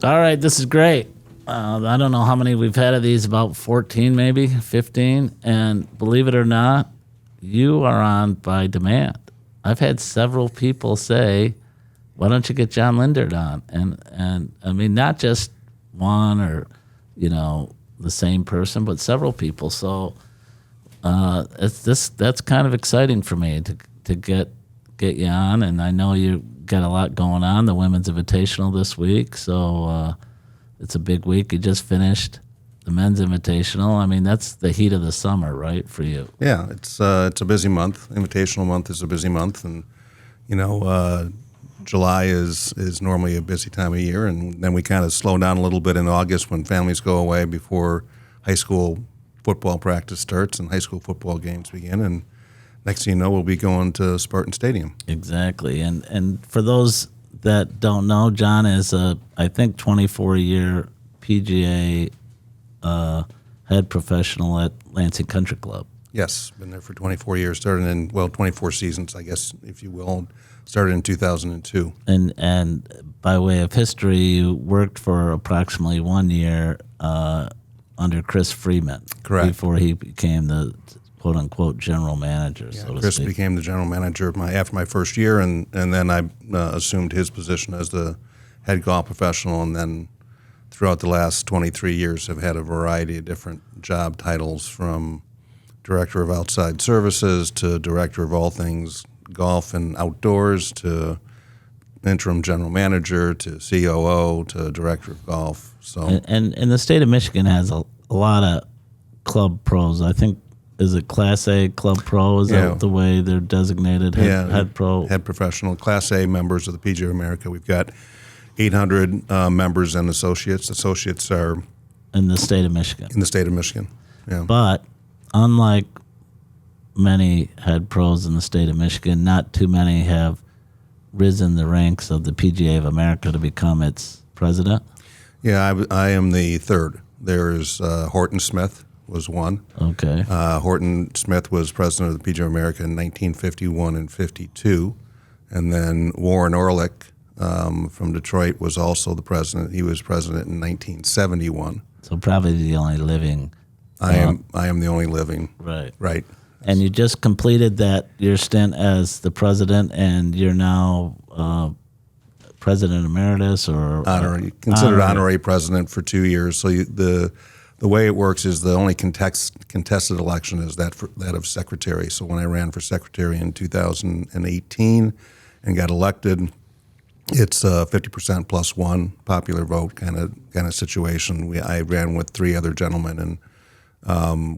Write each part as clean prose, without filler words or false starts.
All right, this is great. I don't know how many we've had of these, about 14 maybe, 15. And believe it or not, you are on by demand. I've had several people say, why don't you get John Lindert on? And I mean, not just one or, the same person, but several people. So that's kind of exciting for me to get you on. And I know you got a lot going on, the Women's Invitational this week. So it's a big week. You just finished the Men's Invitational. I mean, that's the heat of the summer, right, for you? Yeah, it's a busy month. Invitational month is a busy month. And, July is normally a busy time of year, and then we kind of slow down a little bit in August when families go away before high school football practice starts and high school football games begin. And next thing you know, we'll be going to Spartan Stadium. Exactly. And for those that don't know, John is I think 24-year PGA head professional at Lansing Country Club. Yes, been there for 24 years, started in 24 seasons, I guess, if you will. Started in 2002. And by way of history, you worked for approximately 1 year under Chris Freeman. Correct. Before he became the quote-unquote general manager, so to Chris speak. became the general manager after my first year, and then I assumed his position as the head golf professional, and then throughout the last 23 years have had a variety of different job titles, from director of outside services to director of all things golf and outdoors to interim general manager to COO to director of golf. So and the state of Michigan has a lot of club pros. I think, is it Class A Club Pro? Is that the way they're designated? Head pro, head professional, Class A members of the PGA of America. We've got 800 members and associates. Associates are in the state of Michigan. In the state of Michigan, yeah. But unlike many head pros in the state of Michigan, not too many have risen the ranks of the PGA of America to become its president. Yeah, I am the third. There's Horton Smith was one. Okay. Horton Smith was president of the PGA of America in 1951 and 52. And then Warren Orlick from Detroit was also the president. He was president in 1971. So probably the only living. I am the only living. Right. Right. And you just completed your stint as the president, and you're now president emeritus or considered honorary president for 2 years. So the way it works is the only contested election is that of secretary. So when I ran for secretary in 2018 and got elected, it's a 50% plus one popular vote kind of situation. I ran with three other gentlemen and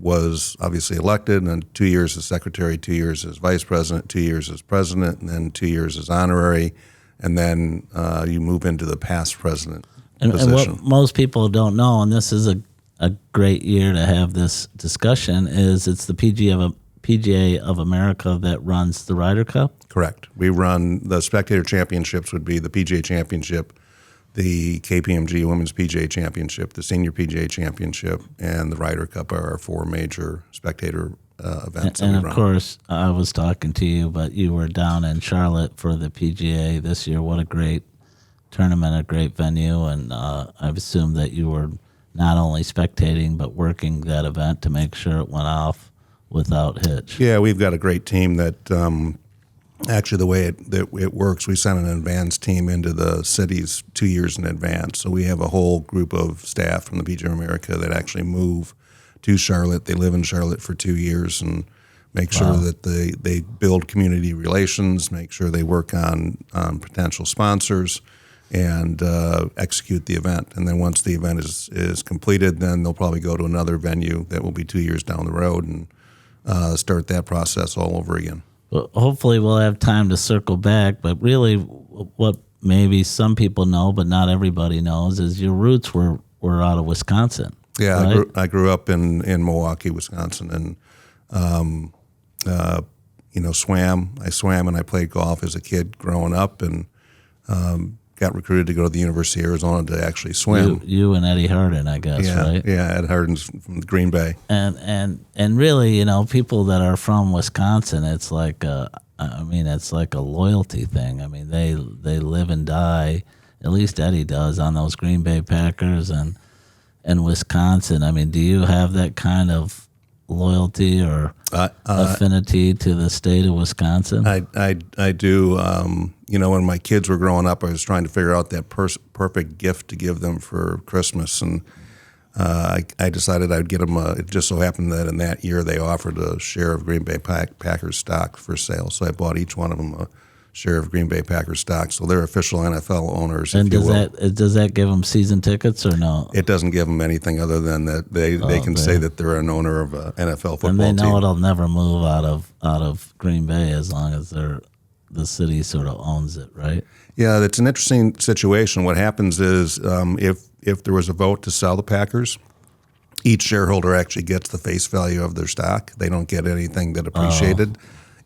was obviously elected, and then 2 years as secretary, 2 years as vice president, 2 years as president, and then 2 years as honorary, and then you move into the past president position. And what most people don't know, and this is a great year to have this discussion, is it's the PGA of America that runs the Ryder Cup? Correct. We run the spectator championships would be the PGA Championship, the KPMG Women's PGA Championship, the Senior PGA Championship, and the Ryder Cup are our four major spectator events. And of course, I was talking to you, but you were down in Charlotte for the PGA this year. What a great tournament, a great venue, and I've assumed that you were not only spectating but working that event to make sure it went off without hitch. Yeah, we've got a great team that actually the way it works, we send an advance team into the cities 2 years in advance. So we have a whole group of staff from the PGA of America that actually move to Charlotte. They live in Charlotte for 2 years and make sure that they build community relations, make sure they work on potential sponsors, and execute the event. And then once the event is completed, then they'll probably go to another venue that will be 2 years down the road and start that process all over again. Well, hopefully we'll have time to circle back, but really what maybe some people know but not everybody knows is your roots were out of Wisconsin. Yeah, right? I grew up in Milwaukee, Wisconsin, and swam. I swam and I played golf as a kid growing up, and got recruited to go to the University of Arizona to actually swim. You and Eddie Hardin, I guess, right? Yeah, Ed Hardin's from Green Bay. And really, people that are from Wisconsin, it's like it's like a loyalty thing. I mean, they live and die at least Eddie does, on those Green Bay Packers and Wisconsin. I mean, do you have that kind of loyalty or affinity to the state of Wisconsin? I do. When my kids were growing up, I was trying to figure out that perfect gift to give them for Christmas, and I decided I'd get them. It just so happened that in that year they offered a share of Green Bay Packers stock for sale, so I bought each one of them a share of Green Bay Packers stock. So they're official NFL owners. And does that give them season tickets or no? It doesn't give them anything other than that they can say that they're an owner of an NFL football team. And they know it'll never move out of Green Bay as long as the city sort of owns it, right? Yeah, it's an interesting situation. What happens is if there was a vote to sell the Packers, each shareholder actually gets the face value of their stock. They don't get anything that appreciated.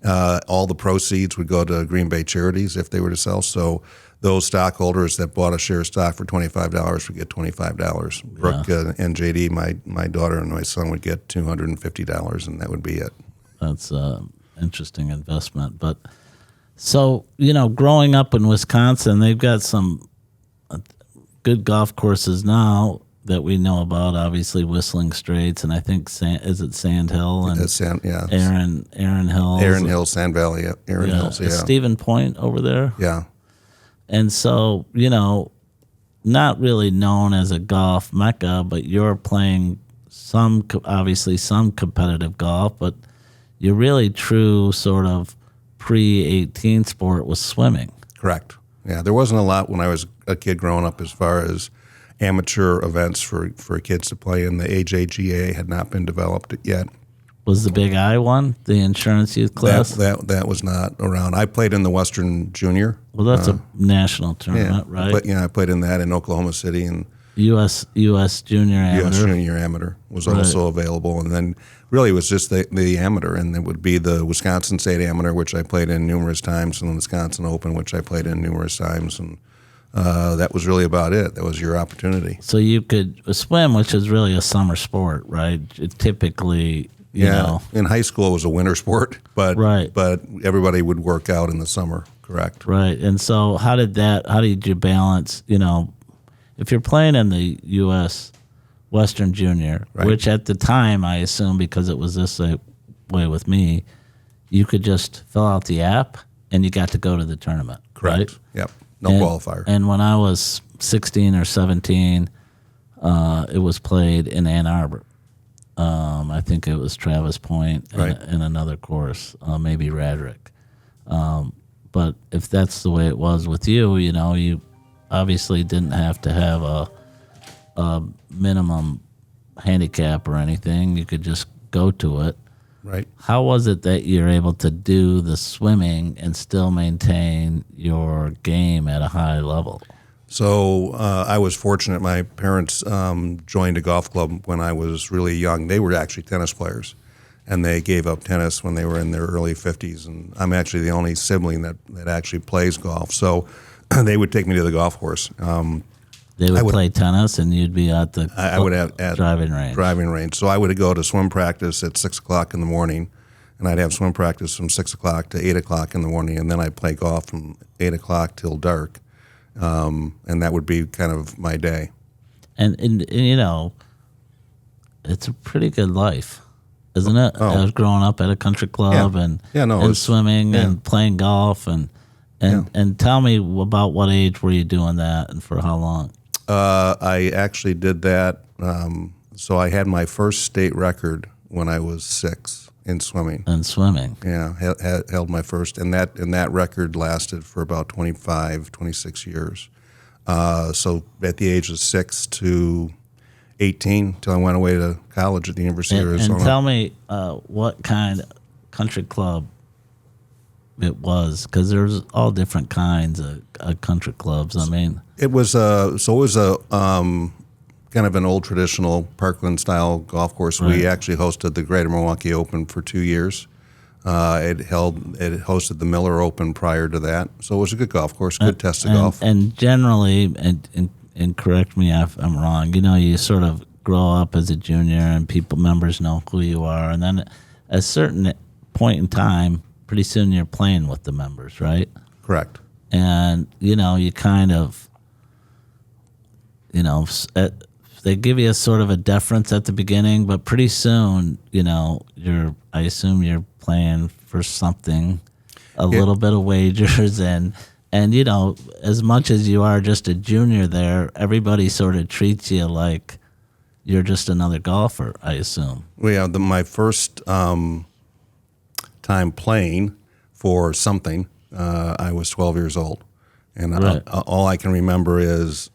All the proceeds would go to Green Bay charities if they were to sell. So those stockholders that bought a share of stock for $25 would get $25. Brooke and JD, my daughter and my son, would get $250, and that would be it. That's an interesting investment. But so, growing up in Wisconsin, they've got some good golf courses now that we know about, obviously Whistling Straits, and I think is it Sand Hill and Aaron Hills, Aaron Hills, Sand Valley, Aaron Hills, Is Stephen Point over there, and so not really known as a golf mecca, but you're playing some competitive golf, but your really true sort of pre-18 sport was swimming. Correct. Yeah, there wasn't a lot when I was a kid growing up as far as amateur events for kids to play in. The AJGA had not been developed yet. Was the Big I one, the insurance youth class? That was not around. I played in the Western Junior. Well, that's a national tournament, right? But I played in that in Oklahoma City, and U.S. Junior Amateur. U.S. Junior Amateur was also available, and then really it was just the amateur, and it would be the Wisconsin State Amateur, which I played in numerous times, and the Wisconsin Open, which I played in numerous times, and that was really about it. That was your opportunity. So you could swim, which is really a summer sport, right? It typically, you know. In high school, it was a winter sport, but everybody would work out in the summer, correct? Right. And so how did you balance, if you're playing in the U.S. Western Junior, which at the time, I assume because it was this way with me, you could just fill out the app and you got to go to the tournament, correct? Right? Yep. No qualifier. And when I was 16 or 17, it was played in Ann Arbor. I think it was Travis Point and another course, maybe Radrick. But if that's the way it was with you, you obviously didn't have to have a minimum handicap or anything. You could just go to it. Right. How was it that you're able to do the swimming and still maintain your game at a high level? So I was fortunate. My parents joined a golf club when I was really young. They were actually tennis players, and they gave up tennis when they were in their early 50s. And I'm actually the only sibling that actually plays golf. So they would take me to the golf course. They would play tennis, and you'd be at the driving range. So I would go to swim practice at 6 o'clock in the morning, and I'd have swim practice from 6 o'clock to 8 o'clock in the morning, and then I'd play golf from 8 o'clock till dark, and that would be kind of my day. And it's a pretty good life, isn't it? I was growing up at a country club and swimming and playing golf and tell me about what age were you doing that and for how long? I actually did that. So I had my first state record when I was 6 in swimming. Yeah, held my first, and that record lasted for about 26 years. So at the age of 6 to 18, till I went away to college at the University of Arizona. And tell me what kind of country club it was, because there's all different kinds of country clubs. I mean, it was a kind of an old traditional Parkland style golf course. Right. We actually hosted the Greater Milwaukee Open for 2 years. It hosted the Miller Open prior to that, so it was a good golf course, good test of golf. And generally, and correct me if I'm wrong, you sort of grow up as a junior, and members know who you are, and then at a certain point in time, pretty soon you're playing with the members, right? Correct. And, you kind of they give you a sort of a deference at the beginning, but pretty soon, I assume you're playing for something, a little bit of wagers, and as much as you are just a junior there, everybody sort of treats you like you're just another golfer, I assume. Well, yeah, my first time playing for something, I was 12 years old. And Right. all I can remember is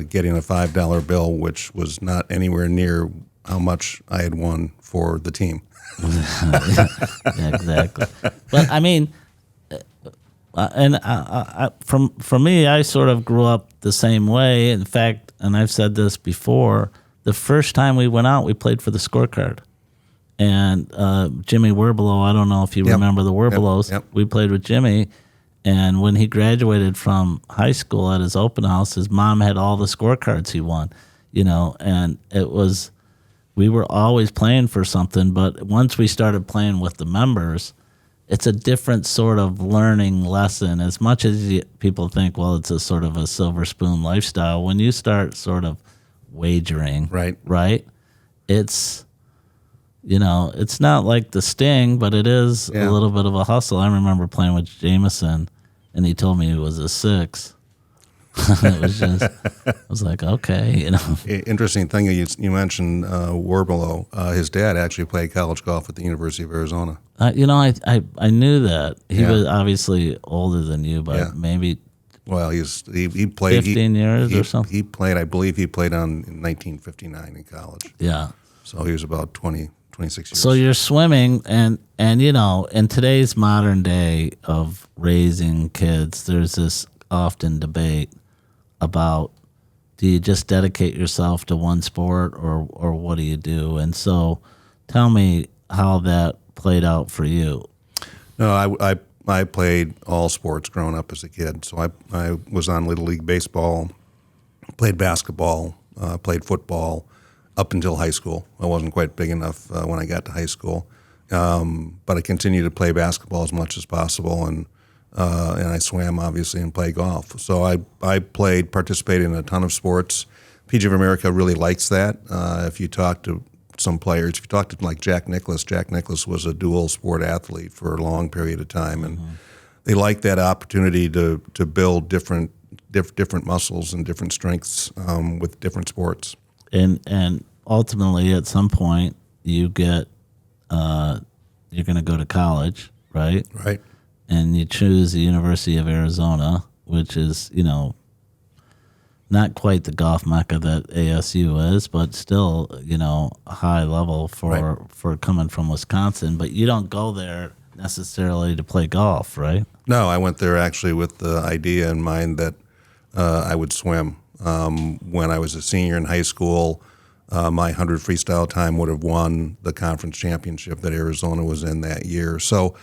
getting a $5 bill, which was not anywhere near how much I had won for the team. Yeah, exactly. But I mean, for me, I sort of grew up the same way. In fact, and I've said this before, the first time we went out, we played for the scorecard. And Jimmy Werbelow, I don't know if you remember the Werbelows. Yep. We played with Jimmy. And when he graduated from high school at his open house, his mom had all the scorecards he won, and we were always playing for something. But once we started playing with the members, it's a different sort of learning lesson. As much as people think, well, it's a sort of a silver spoon lifestyle, when you start sort of wagering, right? It's, it's not like the Sting, but it is a little bit of a hustle. I remember playing with Jameson, and he told me it was a 6. It was just, I was like, okay, Interesting thing, you mentioned Werbelow. His dad actually played college golf at the University of Arizona. I knew that. He was obviously older than you, but maybe Well, he played 15 years or something. He played, I believe he played in 1959 in college. Yeah. So he was about 26 years. So you're swimming, and in today's modern day of raising kids, there's this often debate about, do you just dedicate yourself to one sport, or what do you do? And so tell me how that played out for you. No, I played all sports growing up as a kid. So I was on Little League Baseball, played basketball, played football, up until high school. I wasn't quite big enough when I got to high school, but I continued to play basketball as much as possible, and I swam obviously and played golf. So I participated in a ton of sports. PGA of America really likes that. If you talk to some players, if you talk to like Jack Nicklaus was a dual sport athlete for a long period of time, and they like that opportunity to build different muscles and different strengths with different sports. And ultimately, at some point, you get you're going to go to college, right? Right. And you choose the University of Arizona, which is not quite the golf mecca that ASU is, but still a high level for coming from Wisconsin. But you don't go there necessarily to play golf, right? No, I went there actually with the idea in mind that I would swim. When I was a senior in high school, my 100 freestyle time would have won the conference championship that Arizona was in that year. So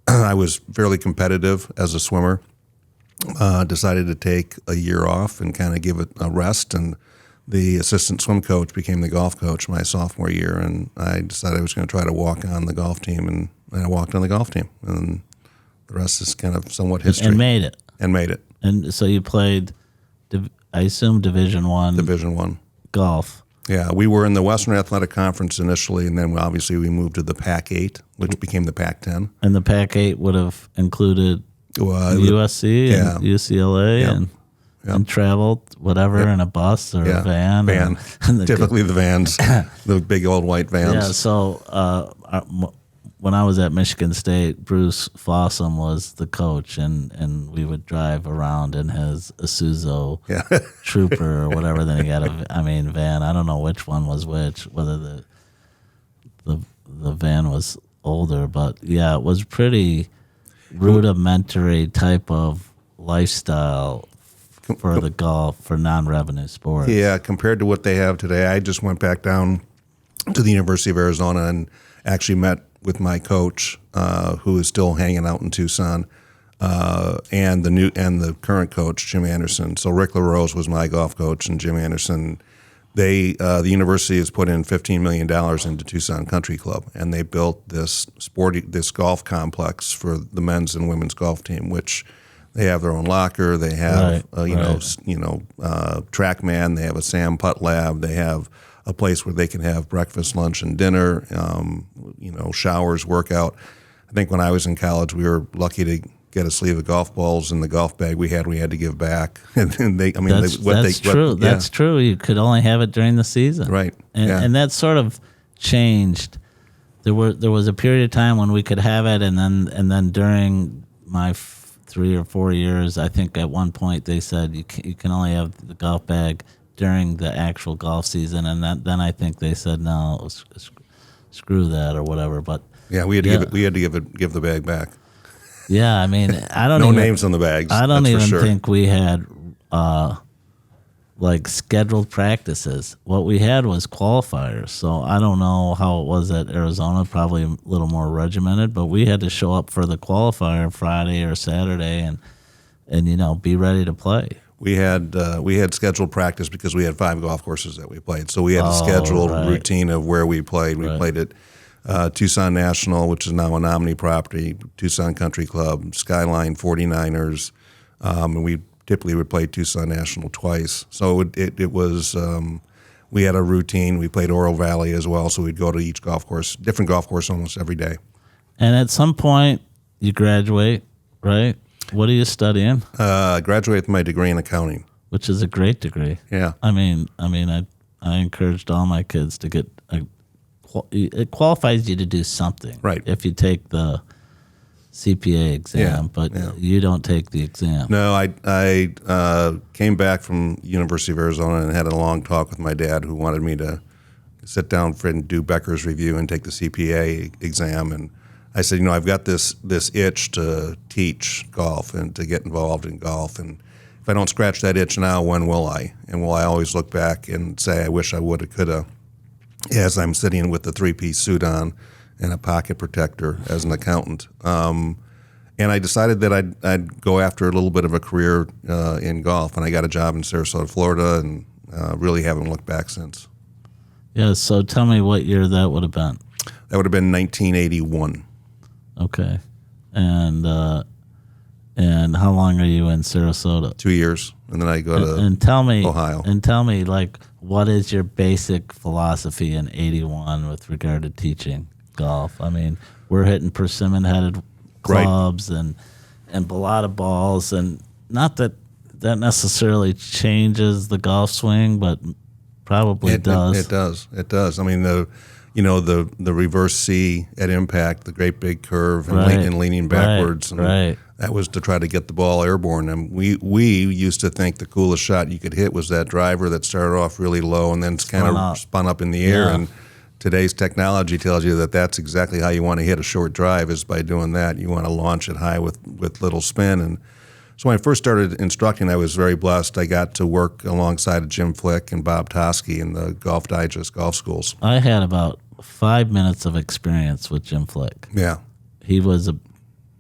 I was fairly competitive as a swimmer. Decided to take a year off and kind of give it a rest. And the assistant swim coach became the golf coach my sophomore year. And I decided I was going to try to walk on the golf team. And I walked on the golf team. And the rest is kind of somewhat history. And made it. And so you played, I assume, Division I. Division I. Golf. Yeah, we were in the Western Athletic Conference initially, and then obviously we moved to the Pac-8, which became the Pac-10. And the Pac-8 would have incled USC and UCLA and traveled whatever in a bus or a van. Typically the vans, the big old white vans. Yeah, so when I was at Michigan State, Bruce Fossum was the coach, and we would drive around in his Isuzu Trooper or whatever. Then he got a van. I don't know which one was which, whether the van was older, but yeah, it was pretty rudimentary type of lifestyle for the golf, for non-revenue sports. Yeah, compared to what they have today. I just went back down to the University of Arizona and actually met with my coach, who is still hanging out in Tucson, and the current coach, Jim Anderson. So Rick LaRose was my golf coach, and Jim Anderson. The university has put in $15 million into Tucson Country Club, and they built this golf complex for the men's and women's golf team, which They have their own locker. They have, Right, TrackMan. They have a SAM Putt Lab. They have a place where they can have breakfast, lunch, and dinner. Showers, workout. I think when I was in college, we were lucky to get a sleeve of golf balls in the golf bag we had to give back. And That's true. That's true. You could only have it during the season, right? And that sort of changed. There was a period of time when we could have it, and then during my 3 or 4 years, I think at one point they said you can only have the golf bag during the actual golf season, and then I think they said no, screw that or whatever. But we had to give the bag back. Yeah, I mean, I don't no even, names on the bags. I don't that's even for sure. think we had like scheduled practices. What we had was qualifiers. So I don't know how it was at Arizona, probably a little more regimented, but we had to show up for the qualifier Friday or Saturday and be ready to play. We had scheduled practice because we had 5 golf courses that we played. So we had a scheduled routine of where we played. We played at Tucson National, which is now a Omni property, Tucson Country Club, Skyline 49ers, and we typically would play Tucson National twice. So it was we had a routine. We played Oro Valley as well, so we'd go to each golf course, different golf course almost every day. And at some point, you graduate, right? What are you studying? I graduated with my degree in accounting. Which is a great degree. Yeah. I encouraged all my kids to get it qualifies you to do something. Right. If you take the CPA exam, you don't take the exam. No, I came back from University of Arizona and had a long talk with my dad, who wanted me to sit down and do Becker's review and take the CPA exam. And I said, I've got this itch to teach golf and to get involved in golf. And if I don't scratch that itch now, when will I? And will I always look back and say, I wish I would have, could have, as I'm sitting with the 3-piece suit on and a pocket protector as an accountant. And I decided that I'd go after a little bit of a career in golf. And I got a job in Sarasota, Florida, and really haven't looked back since. Yeah, so tell me what year that would have been. That would have been 1981. Okay. And how long are you in Sarasota? 2 years, and then I go to Ohio. And tell me, like, what is your basic philosophy in 81 with regard to teaching golf? I mean, we're hitting persimmon-headed clubs and a lot of balls, and not that necessarily changes the golf swing, but probably does. It does. I mean, the reverse C at impact, the great big curve, and leaning backwards. And that was to try to get the ball airborne. And we used to think the coolest shot you could hit was that driver that started off really low and then kind of spun up in the air. And today's technology tells you that that's exactly how you want to hit a short drive, is by doing that. You want to launch it high with little spin. And so when I first started instructing, I was very blessed. I got to work alongside of Jim Flick and Bob Toski in the Golf Digest golf schools. I had about 5 minutes of experience with Jim Flick. Yeah. He was a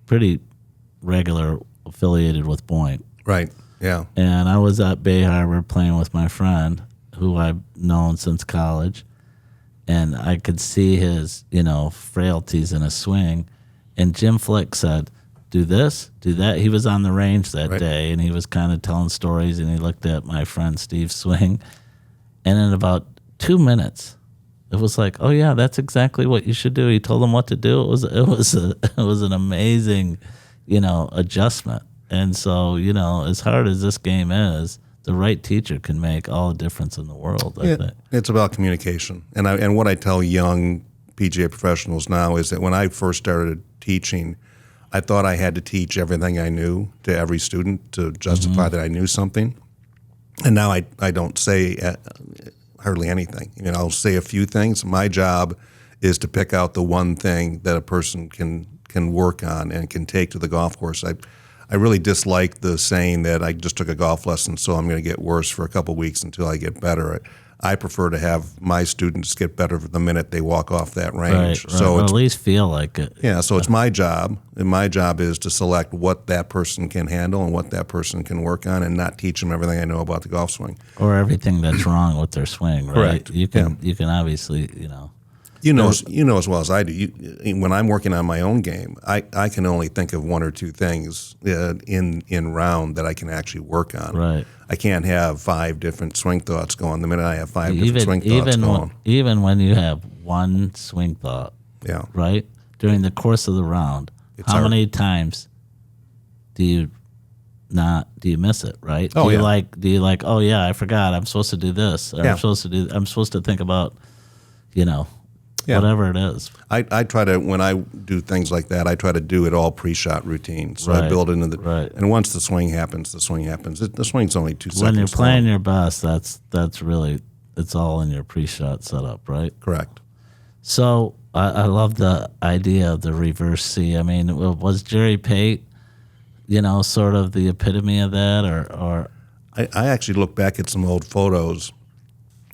pretty regular affiliated with Boyne. Right, yeah. And I was at Bay Harbor playing with my friend, who I've known since college, and I could see his, frailties in his swing. And Jim Flick said, do this, do that. He was on the range that day, and he was kind of telling stories, and he looked at my friend Steve's swing. And in about 2 minutes, it was like, oh yeah, that's exactly what you should do. He told him what to do. It was an amazing, adjustment. And so, as hard as this game is, the right teacher can make all the difference in the world. I think it's about communication. And what I tell young PGA professionals now is that when I first started teaching, I thought I had to teach everything I knew to every student to justify that I knew something. And now I don't say hardly anything. I'll say a few things. My job is to pick out the one thing that a person can work on and can take to the golf course. I really dislike the saying that I just took a golf lesson, so I'm going to get worse for a couple of weeks until I get better. I prefer to have my students get better the minute they walk off that range. Right. So or at least feel like it. Yeah, so it's my job, and my job is to select what that person can handle and what that person can work on, and not teach them everything I know about the golf swing. Or everything that's wrong with their swing, right? Correct. You can obviously, You know as well as I do. When I'm working on my own game, I can only think of one or two things in round that I can actually work on. Right. I can't have 5 different swing thoughts going. The minute I have 5 different swing thoughts going, even when you have one swing thought, yeah, right, during the course of the round, how many times do you miss it? Right? Oh, do you like? Oh yeah, I forgot. I'm supposed to do this. Or Yeah. I'm supposed to think about, Yeah. whatever it is. I try to, when I do things like that, I try to do it all pre-shot routine. So I Right. build into Right. and once the swing happens, the swing happens. The swing's only 2 seconds When you're playing long. your best, that's really, it's all in your pre-shot setup, right? Correct. So I love the idea of the reverse C. I mean, was Jerry Pate, sort of the epitome of that, or I actually look back at some old photos,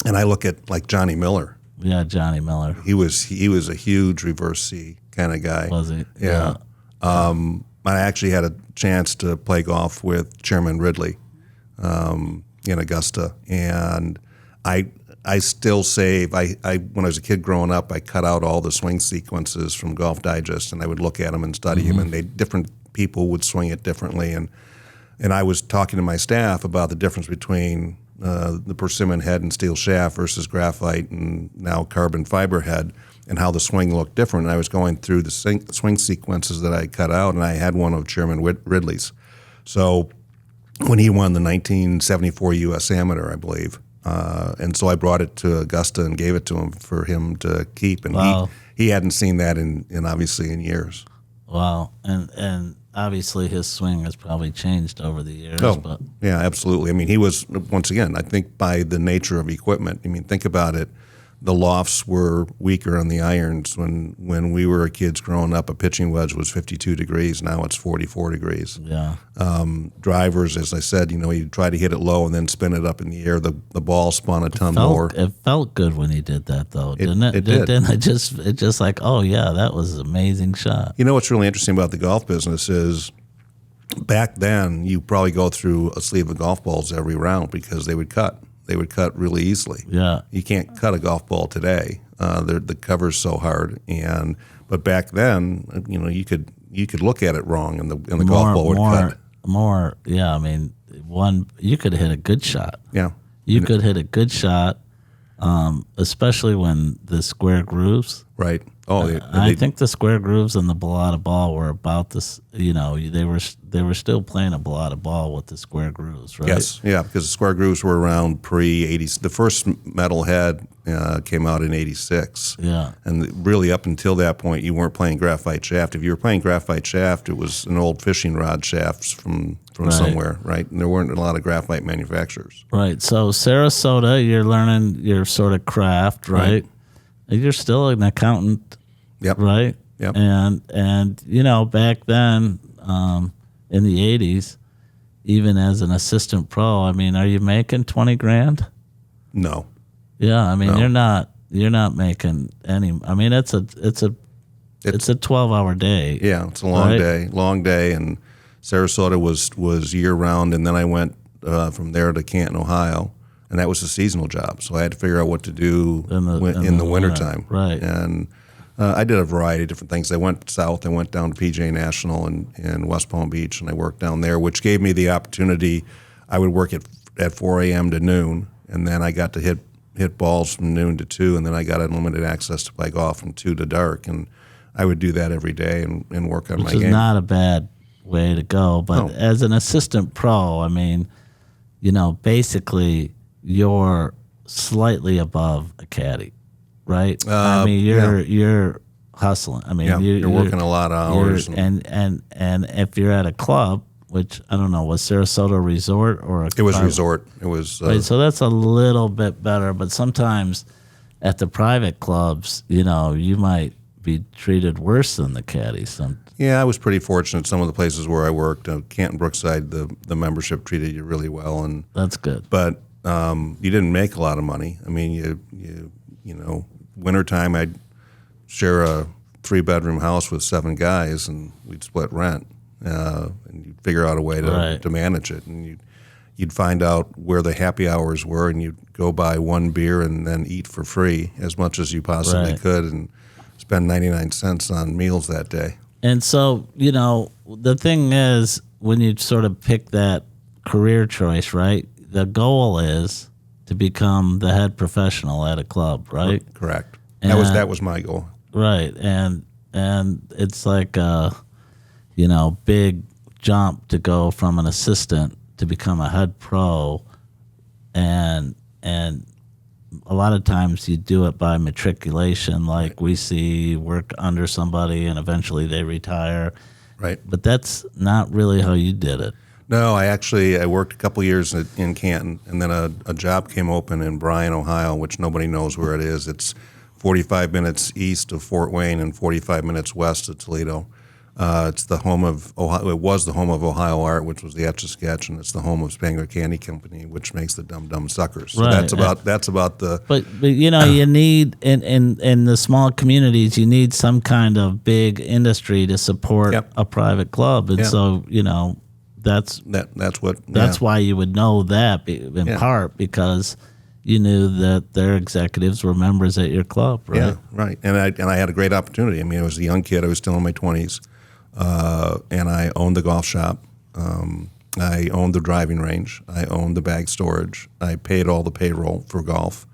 and I look at like Johnny Miller. yeah, Johnny Miller, He was a huge reverse C kind of guy. was he? Yeah. I actually had a chance to play golf with Chairman Ridley in Augusta, and I still save. I when I was a kid growing up, I cut out all the swing sequences from Golf Digest, and I would look at them and study them. And different people would swing it differently, and I was talking to my staff about the difference between the persimmon head and steel shaft versus graphite and now carbon fiber head, and how the swing looked different. And I was going through the swing sequences that I cut out, and I had one of Chairman Ridley's. So when he won the 1974 U.S. Amateur, I believe, and so I brought it to Augusta and gave it to him for him to keep. And Wow. he hadn't seen that in obviously in years. Wow, and obviously his swing has probably changed over the years. Oh, But yeah, absolutely. I mean, he was, once again, I think by the nature of equipment, I mean, think about it. The lofts were weaker on the irons. When we were kids growing up, a pitching wedge was 52 degrees. Now it's 44 degrees. yeah, Drivers, as I said, you try to hit it low and then spin it up in the air. The ball spun a ton more. it felt good when he did that, though, didn't it? It did. Didn't it just like, oh yeah, that was an amazing shot. You know what's really interesting about the golf business is back then you probably go through a sleeve of golf balls every round because they would cut. They would cut really easily. Yeah, You can't cut a golf ball today. The cover's so hard, but back then, you could look at it wrong, and the golf ball would cut. Yeah, I mean, you could hit a good shot. Yeah, You could hit a good shot, especially when the square grooves. right. Oh, I think the square grooves and the balata ball were about this. They were still playing a balata ball with the square grooves, right? yes, yeah, because the square grooves were around pre-80. The first metal head came out in '86. Yeah. And really, up until that point, you weren't playing graphite shaft. If you were playing graphite shaft, it was an old fishing rod shafts from Right. somewhere, right? And there weren't a lot of graphite manufacturers. Right. So Sarasota, you're learning your sort of craft, right? You're still an accountant, Yep. right? Yep. And back then, in the '80s, even as an assistant pro, I mean, are you making 20 grand? No. Yeah, I mean, No. you're not making any. I mean, it's a 12-hour day. Yeah, it's a long day, and Sarasota was year round, and then I went from there to Canton, Ohio, and that was a seasonal job. So I had to figure out what to do in the wintertime. Right. And I did a variety of different things. I went south. I went down to PGA National in West Palm Beach, and I worked down there, which gave me the opportunity. I would work at 4 a.m. to noon, and then I got to hit balls from noon to 2, and then I got unlimited access to play golf from 2 to dark, and I would do that every day and work on my Which is game. not a bad way to go. But No. as an assistant pro, I mean, basically you're slightly above a caddy, right? I mean, you're hustling. I mean, Yeah, you're working a lot of hours. And if you're at a club, which I don't know, was Sarasota a resort or It was private? resort. It was Right, so that's a little bit better. But sometimes at the private clubs, you might be treated worse than the caddy. yeah. I was pretty fortunate. Some of the places where I worked, Canton Brookside, the membership treated you really well, and That's good. but you didn't make a lot of money. I mean, wintertime I'd share a 3-bedroom house with 7 guys, and we'd split rent, and you'd figure out a way to Right. manage it, and you'd find out where the happy hours were, and you'd go buy one beer and then eat for free as much as you possibly Right. could, and spend 99 cents on meals that day. And so, the thing is, when you sort of pick that career choice, right, the goal is to become the head professional at a club, right? Correct. And- That was my goal. Right. And it's like a, big jump to go from an assistant to become a head pro. And a lot of times you do it by matriculation, like we see work under somebody and eventually they retire. Right. But that's not really how you did it. No, I worked a couple years in Canton, and then a job came open in Bryan, Ohio, which nobody knows where it is. It's 45 minutes east of Fort Wayne and 45 minutes west of Toledo. It's the home of Ohio. It was the home of Ohio Art, which was the Etch-a-Sketch, and it's the home of Spangler Candy Company, which makes the Dum Dum Suckers. So Right. that's about the. But you need in the small communities, you need some kind of big industry to support Yep. a private club, and Yeah. so that's That's why you would know that in Yeah. part because you knew that their executives were members at your club, right? Yeah, right. And I had a great opportunity. I mean, I was a young kid. I was still in my 20s, and I owned the golf shop. I owned the driving range. I owned the bag storage. I paid all the payroll for golf,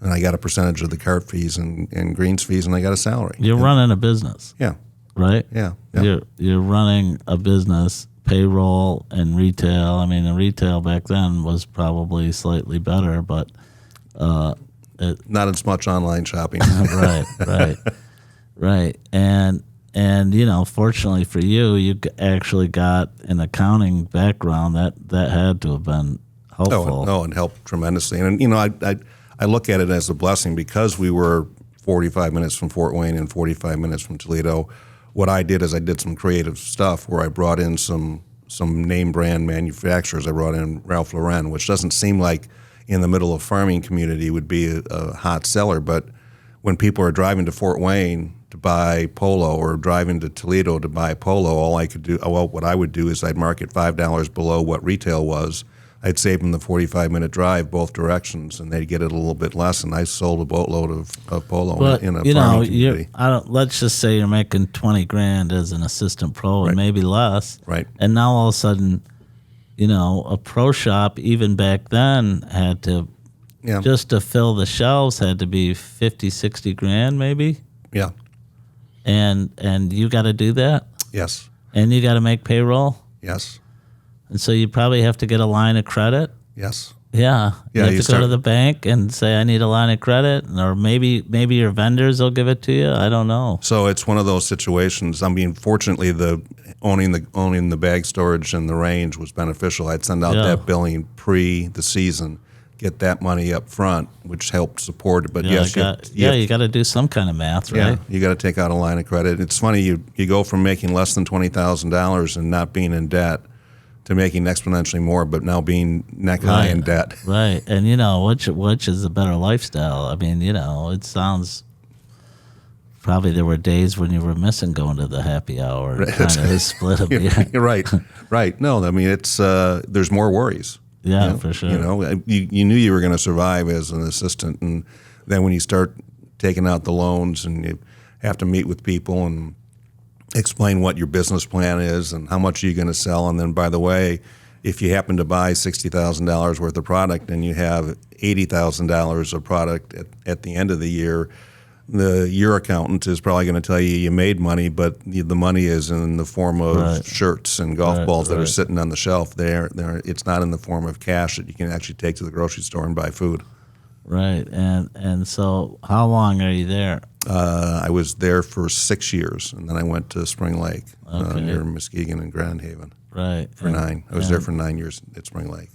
and I got a percentage of the cart fees and greens fees, and I got a salary. You're running a business, Yeah, right? yeah, yeah. You're running a business, payroll and retail. I mean, the retail back then was probably slightly better, but Not as much online shopping. right. And fortunately for you, actually got an accounting background that had to have been helpful. No, it helped tremendously. And I look at it as a blessing because we were 45 minutes from Fort Wayne and 45 minutes from Toledo. What I did is I did some creative stuff where I brought in some name brand manufacturers. I brought in Ralph Lauren, which doesn't seem like in the middle of farming community would be a hot seller, but when people are driving to Fort Wayne to buy polo or driving to Toledo to buy polo, what I would do is I'd mark it $5 below what retail was. I'd save them the 45-minute drive both directions, and they'd get it a little bit less. And I sold a boatload of polo But in a farming community. let's just say you're making $20,000 as an assistant pro, and maybe less, Right. And now all of a sudden, a pro shop even back then had to Yeah. just to fill the shelves had to be 50, 60 grand maybe, Yeah. and you got to do that, Yes. and you got to make payroll, Yes. and so you probably have to get a line of credit. Yes. Yeah, Yeah, you you have to go to start- the bank and say I need a line of credit, or maybe your vendors will give it to you. I don't know. So it's one of those situations. I mean, fortunately, owning the bag storage and the range was beneficial. I'd send out Yeah. that billing pre the season, get that money up front, which helped support it. But yes, you got to do some kind of math, yeah, right? you got to take out a line of credit. It's funny you go from making less than $20,000 and not being in debt to making exponentially more, but now being neck high in debt. Right, and which is a better lifestyle. I mean, it sounds. Probably there were days when you were missing going to the happy hour, kind of split a beer. You're right. No, I mean it's there's more worries. Yeah, for sure. You knew you were going to survive as an assistant, and then when you start taking out the loans and you have to meet with people and explain what your business plan is and how much are you going to sell, and then by the way, if you happen to buy $60,000 worth of product and you have $80,000 of product at the end of the year, your accountant is probably going to tell you made money, but the money is in the form of shirts and golf balls that are sitting on the shelf. It's not in the form of cash that you can actually take to the grocery store and buy food. Right, and so how long are you there? I was there for 6 years, and then I went to Spring Lake near Muskegon and Grand Haven Right, for 9. I was there for 9 years at Spring Lake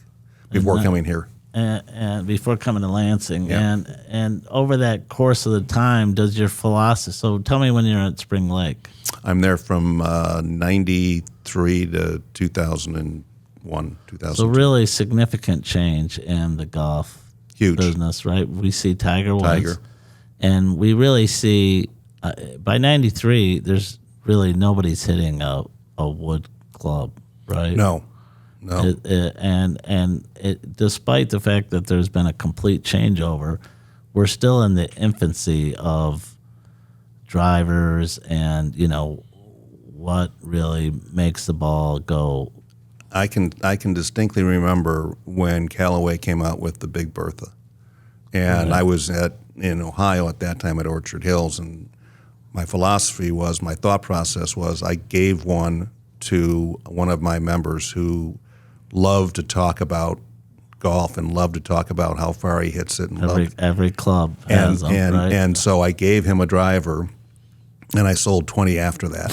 before coming here. And before coming to Lansing, Yeah. and over that course of the time, does your philosophy? So tell me when you're at Spring Lake. I'm there from 93 to 2001, 2002. So really significant change in the golf Huge. business, right? We see Tiger Woods, Tiger. and we really see by '93. There's really nobody's hitting a wood club, right? No. No. Despite the fact that there's been a complete changeover, we're still in the infancy of drivers and, what really makes the ball go. I can distinctly remember when Callaway came out with the Big Bertha, and I was in Ohio at that time at Orchard Hills, and my thought process was, I gave one to one of my members who loved to talk about golf and loved to talk about how far he hits it. And every club has them, right? And so I gave him a driver, and I sold 20 after that.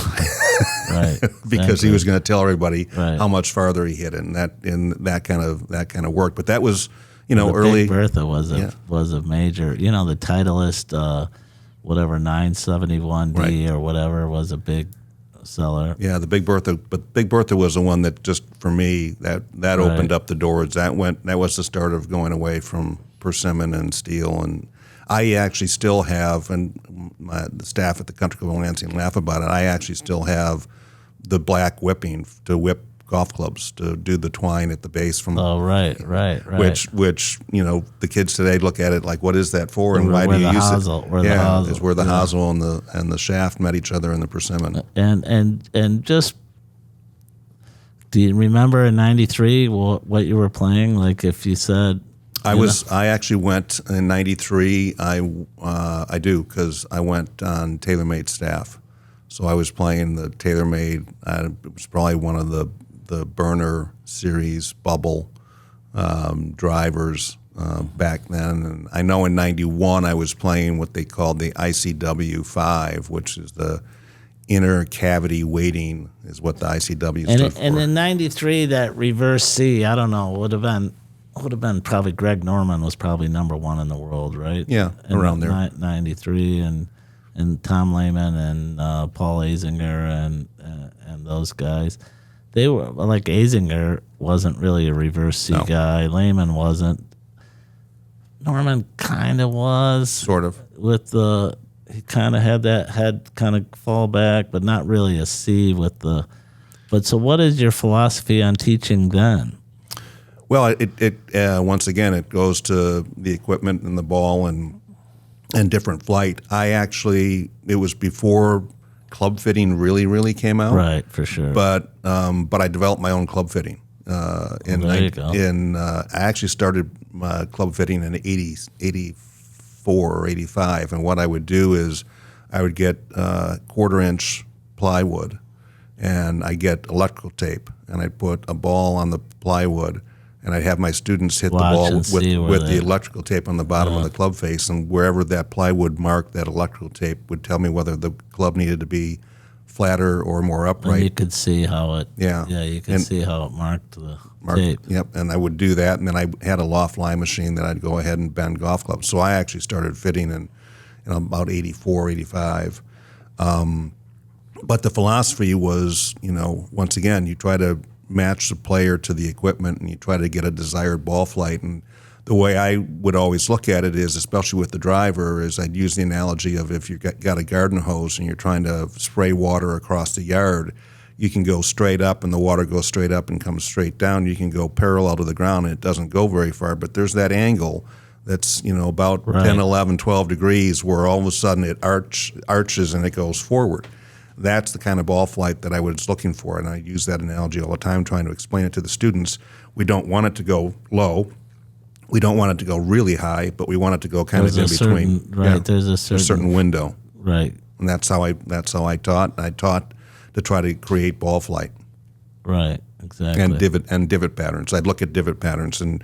Right. Because he was going to tell everybody how much farther he hit it, and that kind of worked. But that was, early. Big Bertha was a major, the Titleist, whatever 971D or whatever was a big seller. Yeah, the Big Bertha, but Big Bertha was the one that just for me that opened up the doors. That was the start of going away from persimmon and steel, and I actually still have, and the staff at the Country Club of Lansing laugh about it, I actually still have the black whipping to whip golf clubs, to do the twine at the base from. Oh, right. Which the kids today look at it like, what is that for, and why do you use it? It's where the hosel and the shaft met each other in the persimmon. And just, do you remember in '93 what you were playing? Like if you said. I actually went in '93. I do, because I went on TaylorMade staff, so I was playing the TaylorMade. It was probably one of the burner series bubble drivers back then. And I know in '91 I was playing what they called the ICW 5, which is the inner cavity weighting, is what the ICW stood for. And in '93, that reverse C, I don't know, would have been probably Greg Norman was probably number one in the world, right? Yeah, around there. '93, and Tom Lehman and Paul Azinger and those guys. They were like, Azinger wasn't really a reverse C guy. Lehman wasn't. Norman kind of was. Sort of. He kind of had that head kind of fall back, but not really a C with the. But so what is your philosophy on teaching then? Well, it once again, it goes to the equipment and the ball and different flight. It was before club fitting really came out. Right, for sure. But I developed my own club fitting. I actually started club fitting in '84 or '85, and what I would do is I would get 1/4-inch plywood, and I get electrical tape, and I'd put a ball on the plywood, and I'd have my students hit the ball with the electrical tape on the bottom of the club face, and wherever that plywood marked, that electrical tape would tell me whether the club needed to be flatter or more upright. And you could see how it. Yeah. Yeah, you could see how it marked the tape. Yep, and I would do that, and then I had a loft line machine that I'd go ahead and bend golf clubs. So I actually started fitting in about '84, '85. But the philosophy was, once again, you try to match the player to the equipment, and you try to get a desired ball flight. And the way I would always look at it is, especially with the driver, is I'd use the analogy of if you've got a garden hose and you're trying to spray water across the yard, you can go straight up and the water goes straight up and comes straight down. You can go parallel to the ground and it doesn't go very far, but there's that angle that's about 10, 11, 12 degrees where all of a sudden it arches and it goes forward. That's the kind of ball flight that I was looking for, and I use that analogy all the time, trying to explain it to the students. We don't want it to go low. We don't want it to go really high, but we want it to go kind of in between. There's a certain window. Right. And that's how I taught. I taught to try to create ball flight. Right, exactly. And divot patterns. I'd look at divot patterns and,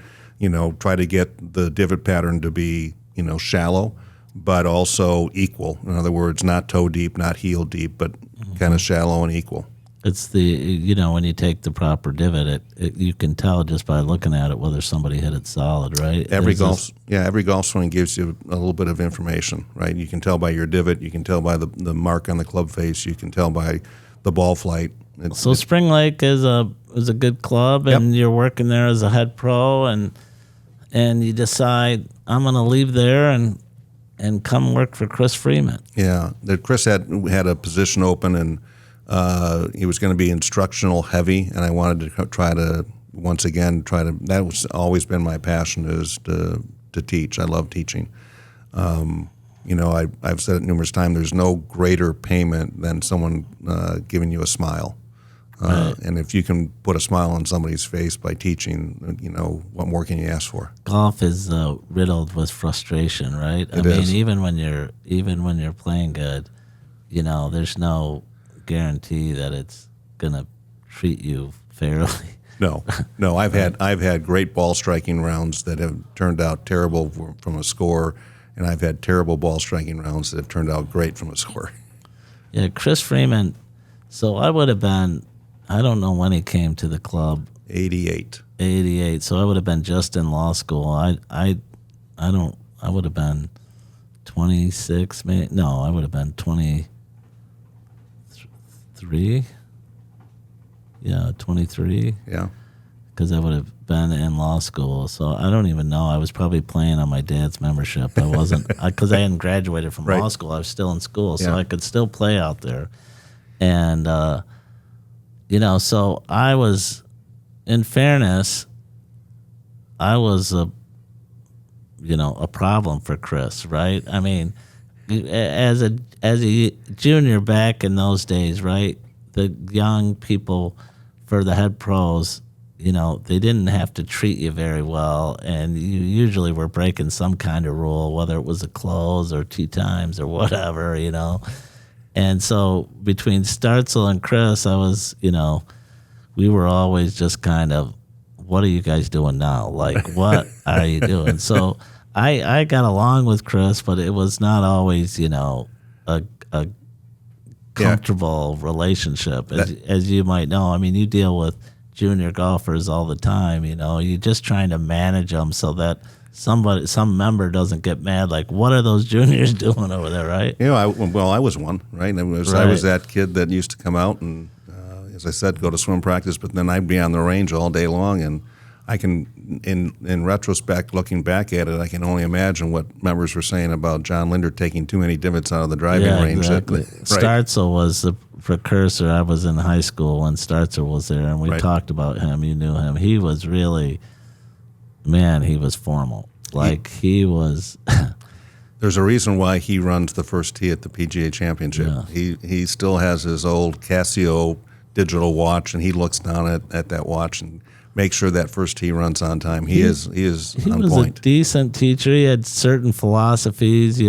try to get the divot pattern to be, shallow, but also equal. In other words, not toe deep, not heel deep, but kind of shallow and equal. It's when you take the proper divot, you can tell just by looking at it whether somebody hit it solid, right? Every golf swing gives you a little bit of information, right? You can tell by your divot, you can tell by the mark on the club face, you can tell by the ball flight. So Spring Lake is a good club, and you're working there as a head pro, and you decide, I'm going to leave there and come work for Chris Freeman. Yeah, Chris had a position open, and he was going to be instructional heavy, and I wanted to try to once again, that was always been my passion, is to teach. I love teaching. I've said it numerous times, there's no greater payment than someone giving you a smile. Right. And if you can put a smile on somebody's face by teaching, what more can you ask for? Golf is riddled with frustration, right? It is. Even when you're playing good, there's no guarantee that it's gonna treat you fairly. No. I've had great ball striking rounds that have turned out terrible from a score, and I've had terrible ball striking rounds that have turned out great from a score. Yeah, Chris Freeman. So I would have been, I don't know when he came to the club. 88. 88. So I would have been just in law school. I would have been 26, maybe. No, I would have been 23. Yeah, 23. Yeah. Because I would have been in law school. So I don't even know. I was probably playing on my dad's membership. I wasn't, because I hadn't graduated from law school. I was still in school, so I could still play out there. And, so I was, in fairness, I was a problem for Chris, right? I mean, as a junior back in those days, right, the young people for the head pros, they didn't have to treat you very well, and you usually were breaking some kind of rule, whether it was a close or tee times or whatever, And so between Startzel and Chris, I was, we were always just kind of, what are you guys doing now? Like, what are you doing? So I got along with Chris, but it was not always, a comfortable relationship, as you might know. I mean, you deal with junior golfers all the time, you're just trying to manage them so that some member doesn't get mad, like, what are those juniors doing over there, right? I was one, right? I was that kid that used to come out and, as I said, go to swim practice, but then I'd be on the range all day long, and I can, in retrospect, looking back at it, I can only imagine what members were saying about John Lindert taking too many divots out of the driving range. Exactly. Right. Startzel was the precursor. I was in high school when Startzel was there, and we talked about him. You knew him. He was really, he was formal. Like, he was... There's a reason why he runs the first tee at the PGA Championship. Yeah. He still has his old Casio digital watch, and he looks down at that watch and make sure that first tee runs on time. He is on point. He was a decent teacher. He had certain philosophies,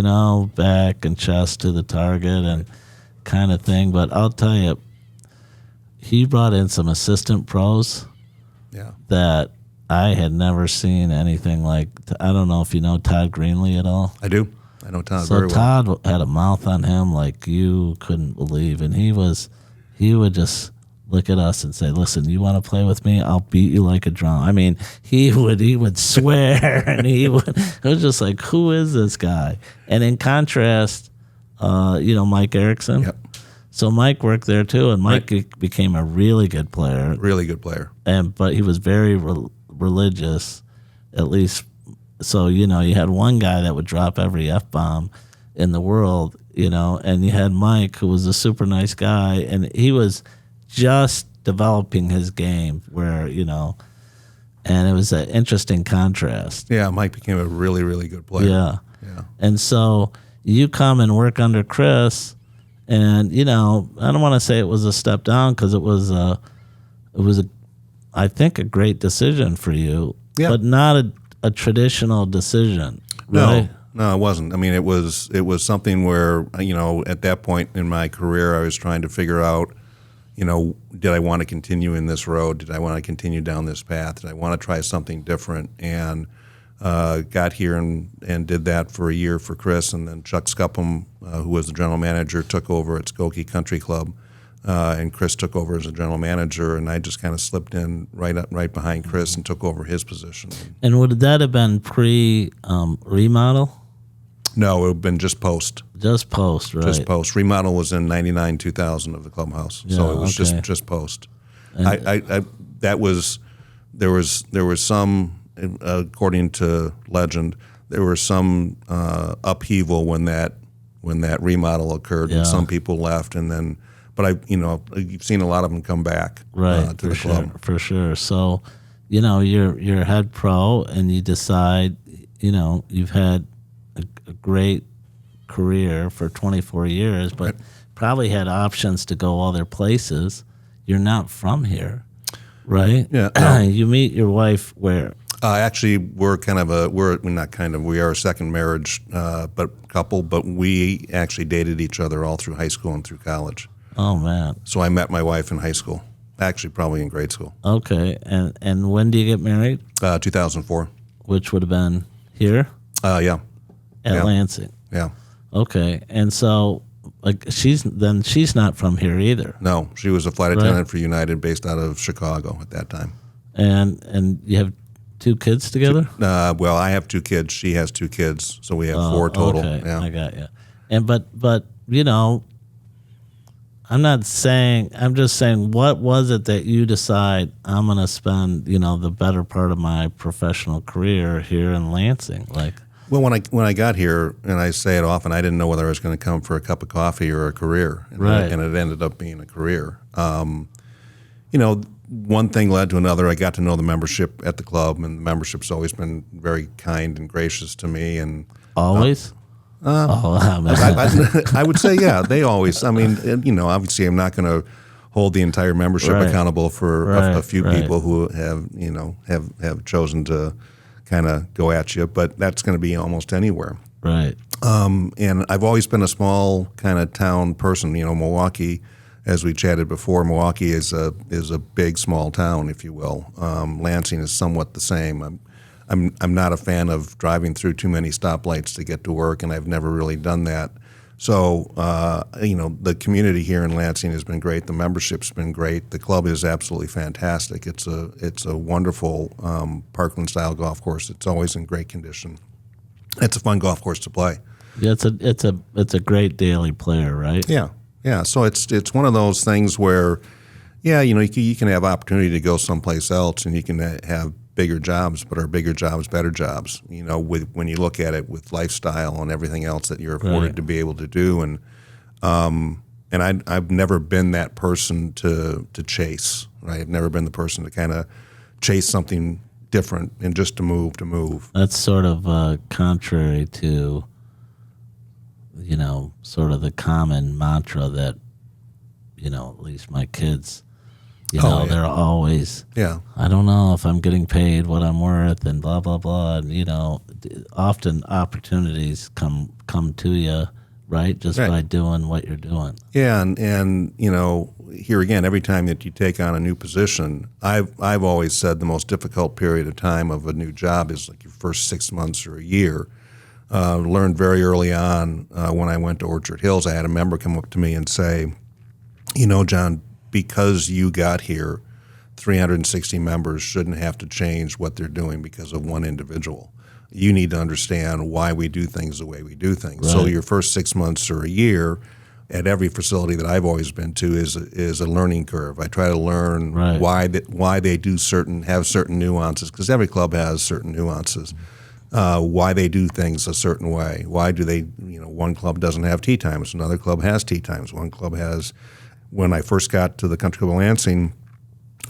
back and chest to the target and kind of thing. But I'll tell you, he brought in some assistant pros that I had never seen anything like. I don't know if you know Todd Greenlee at all. I do. I know Todd very well. So Todd had a mouth on him like you couldn't believe. And he would just look at us and say, listen, you want to play with me? I'll beat you like a drum. I mean, he would swear, and it was just like, who is this guy? And in contrast, Mike Erickson. Yep. So Mike worked there too, and Mike became a really good player. Really good player. But he was very religious, at least. So, you had one guy that would drop every F-bomb in the world, and you had Mike, who was a super nice guy, and he was just developing his game where, and it was an interesting contrast. Yeah, Mike became a really, really good player. Yeah. And so you come and work under Chris, and, I don't want to say it was a step down, because it was I think a great decision for you, but not a traditional decision. Right? No, it wasn't. I mean, it was something where, at that point in my career, I was trying to figure out, did I want to continue in this road? Did I want to continue down this path? Did I want to try something different? And got here and did that for a year for Chris, and then Chuck Scupham, who was the general manager, took over at Skokie Country Club, and Chris took over as a general manager, and I just kind of slipped in right behind Chris and took over his position. And would that have been pre-remodel? No, it would have been just post. Just post, right? Just post. Remodel was in 99, 2000 of the clubhouse, so it was just post. There was some, according to legend, there was some upheaval when that remodel occurred, and some people left, and then. But you've seen a lot of them come back, right? To the club for sure. So you're head pro and you decide, you've had a great career for 24 years, but probably had options to go other places. You're not from here, right? Yeah. No. You meet your wife where? Actually, we are a second marriage couple, but we actually dated each other all through high school and through college. Oh, man. So I met my wife in high school, actually probably in grade school. Okay. And when do you get married? 2004. Which would have been here? Yeah. At Lansing. Yeah. Okay. And so she's not from here either. No, she was a flight attendant for United based out of Chicago at that time. And you have 2 kids together? Well, I have 2 kids. She has 2 kids, so we have 4 total. Okay. Yeah. I got you. And but I'm just saying, what was it that you decide I'm going to spend, the better part of my professional career here in Lansing? Well, when I got here, and I say it often, I didn't know whether I was going to come for a cup of coffee or a career, and it ended up being a career. One thing led to another. I got to know the membership at the club, and the membership's always been very kind and gracious to me. And always. I would say, yeah, they always. I mean, obviously, I'm not going to hold the entire membership accountable for a few people who have chosen to kind of go at you, but that's going to be almost anywhere. Right. And I've always been a small kind of town person. Milwaukee, as we chatted before, Milwaukee is a big small town, if you will. Lansing is somewhat the same. I'm not a fan of driving through too many stoplights to get to work, and I've never really done that. So, the community here in Lansing has been great. The membership's been great. The club is absolutely fantastic. It's a wonderful Parkland-style golf course. It's always in great condition. It's a fun golf course to play. Yeah, it's a great daily player, right? Yeah. So it's one of those things where, you can have opportunity to go someplace else, and you can have bigger jobs, but are bigger jobs better jobs? When you look at it with lifestyle and everything else that you're afforded to be able to do, and I've never been that person to chase. Right, I've never been the person to kind of chase something different and just to move. That's sort of contrary to sort of the common mantra that at least my kids. They're always, I don't know if I'm getting paid what I'm worth and blah, blah, blah. And, often opportunities come to you, right, just by doing what you're doing. Yeah, and here again, every time that you take on a new position, I've always said the most difficult period of time of a new job is like your first 6 months or a year. Learned very early on when I went to Orchard Hills, I had a member come up to me and say, John, because you got here, 360 members shouldn't have to change what they're doing because of one individual. You need to understand why we do things the way we do things. Right. So your first 6 months or a year at every facility that I've always been to is a learning curve. I try to learn why they have certain nuances, because every club has certain nuances. Why they do things a certain way. Why do they, one club doesn't have tee times, another club has tee times, one club has. When I first got to the Country Club of Lansing,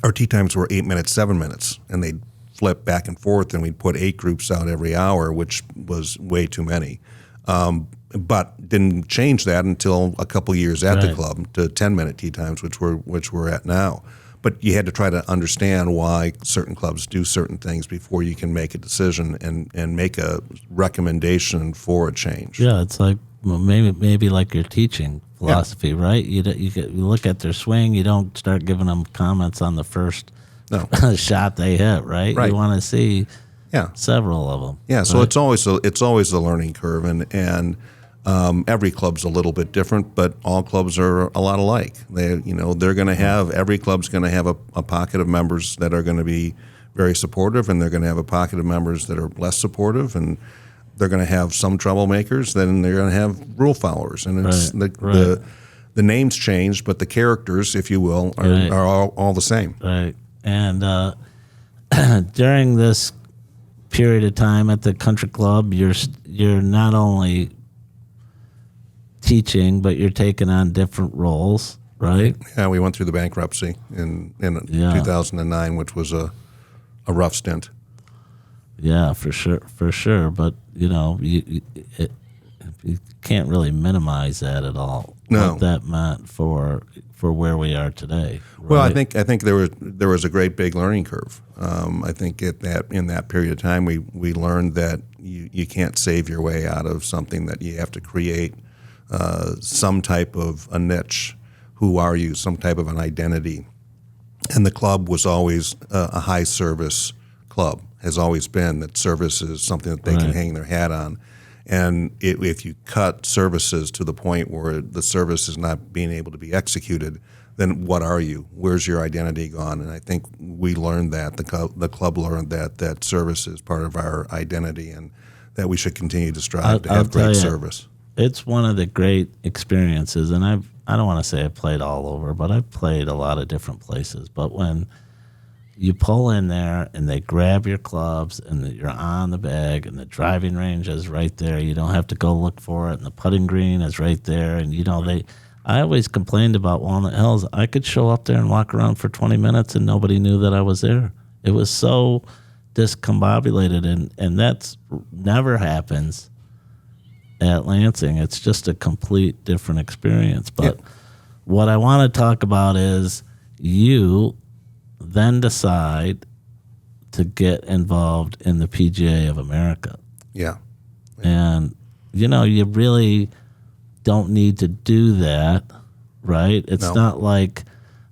our tee times were 8 minutes, 7 minutes, and they'd flip back and forth, and we'd put 8 groups out every hour, which was way too many. But didn't change that until a couple years at the club to 10-minute tee times, which we're at now. But you had to try to understand why certain clubs do certain things before you can make a decision and make a recommendation for a change. Yeah, it's like maybe like your teaching philosophy, right? You look at their swing. You don't start giving them comments on the first shot they hit, right? You want to see several of them. Yeah, so it's always a learning curve, and every club's a little bit different, but all clubs are a lot alike. They're going to have every club's going to have a pocket of members that are going to be very supportive, and they're going to have a pocket of members that are less supportive, and they're going to have some troublemakers, then they're going to have rule followers, and it's the names change, but the characters, if you will, are all the same. Right. And during this period of time at the country club, you're not only teaching, but you're taking on different roles, right? Yeah, we went through the bankruptcy in 2009, which was a rough stint. Yeah, for sure. But you can't really minimize that at all. No. What that meant for where we are today. Right? Well, I think there was a great big learning curve. I think in that period of time, we learned that you can't save your way out of something, that you have to create some type of a niche. Who are you? Some type of an identity. And the club was always a high service club, has always been, that service is something that they can hang their hat on. And if you cut services to the point where the service is not being able to be executed, then what are you? Where's your identity gone? And I think we learned that, the club learned that service is part of our identity, and that we should continue to strive to have great service. It's one of the great experiences, and I don't want to say I played all over, but I've played a lot of different places. But when you pull in there and they grab your clubs and you're on the bag and the driving range is right there, you don't have to go look for it, and the putting green is right there, and I always complained about Walnut Hills. I could show up there and walk around for 20 minutes and nobody knew that I was there. It was so discombobulated, and that's never happens at Lansing. It's just a complete different experience. But what I want to talk about is you then decide to get involved in the PGA of America. Yeah. And, you really don't need to do that, right? It's not like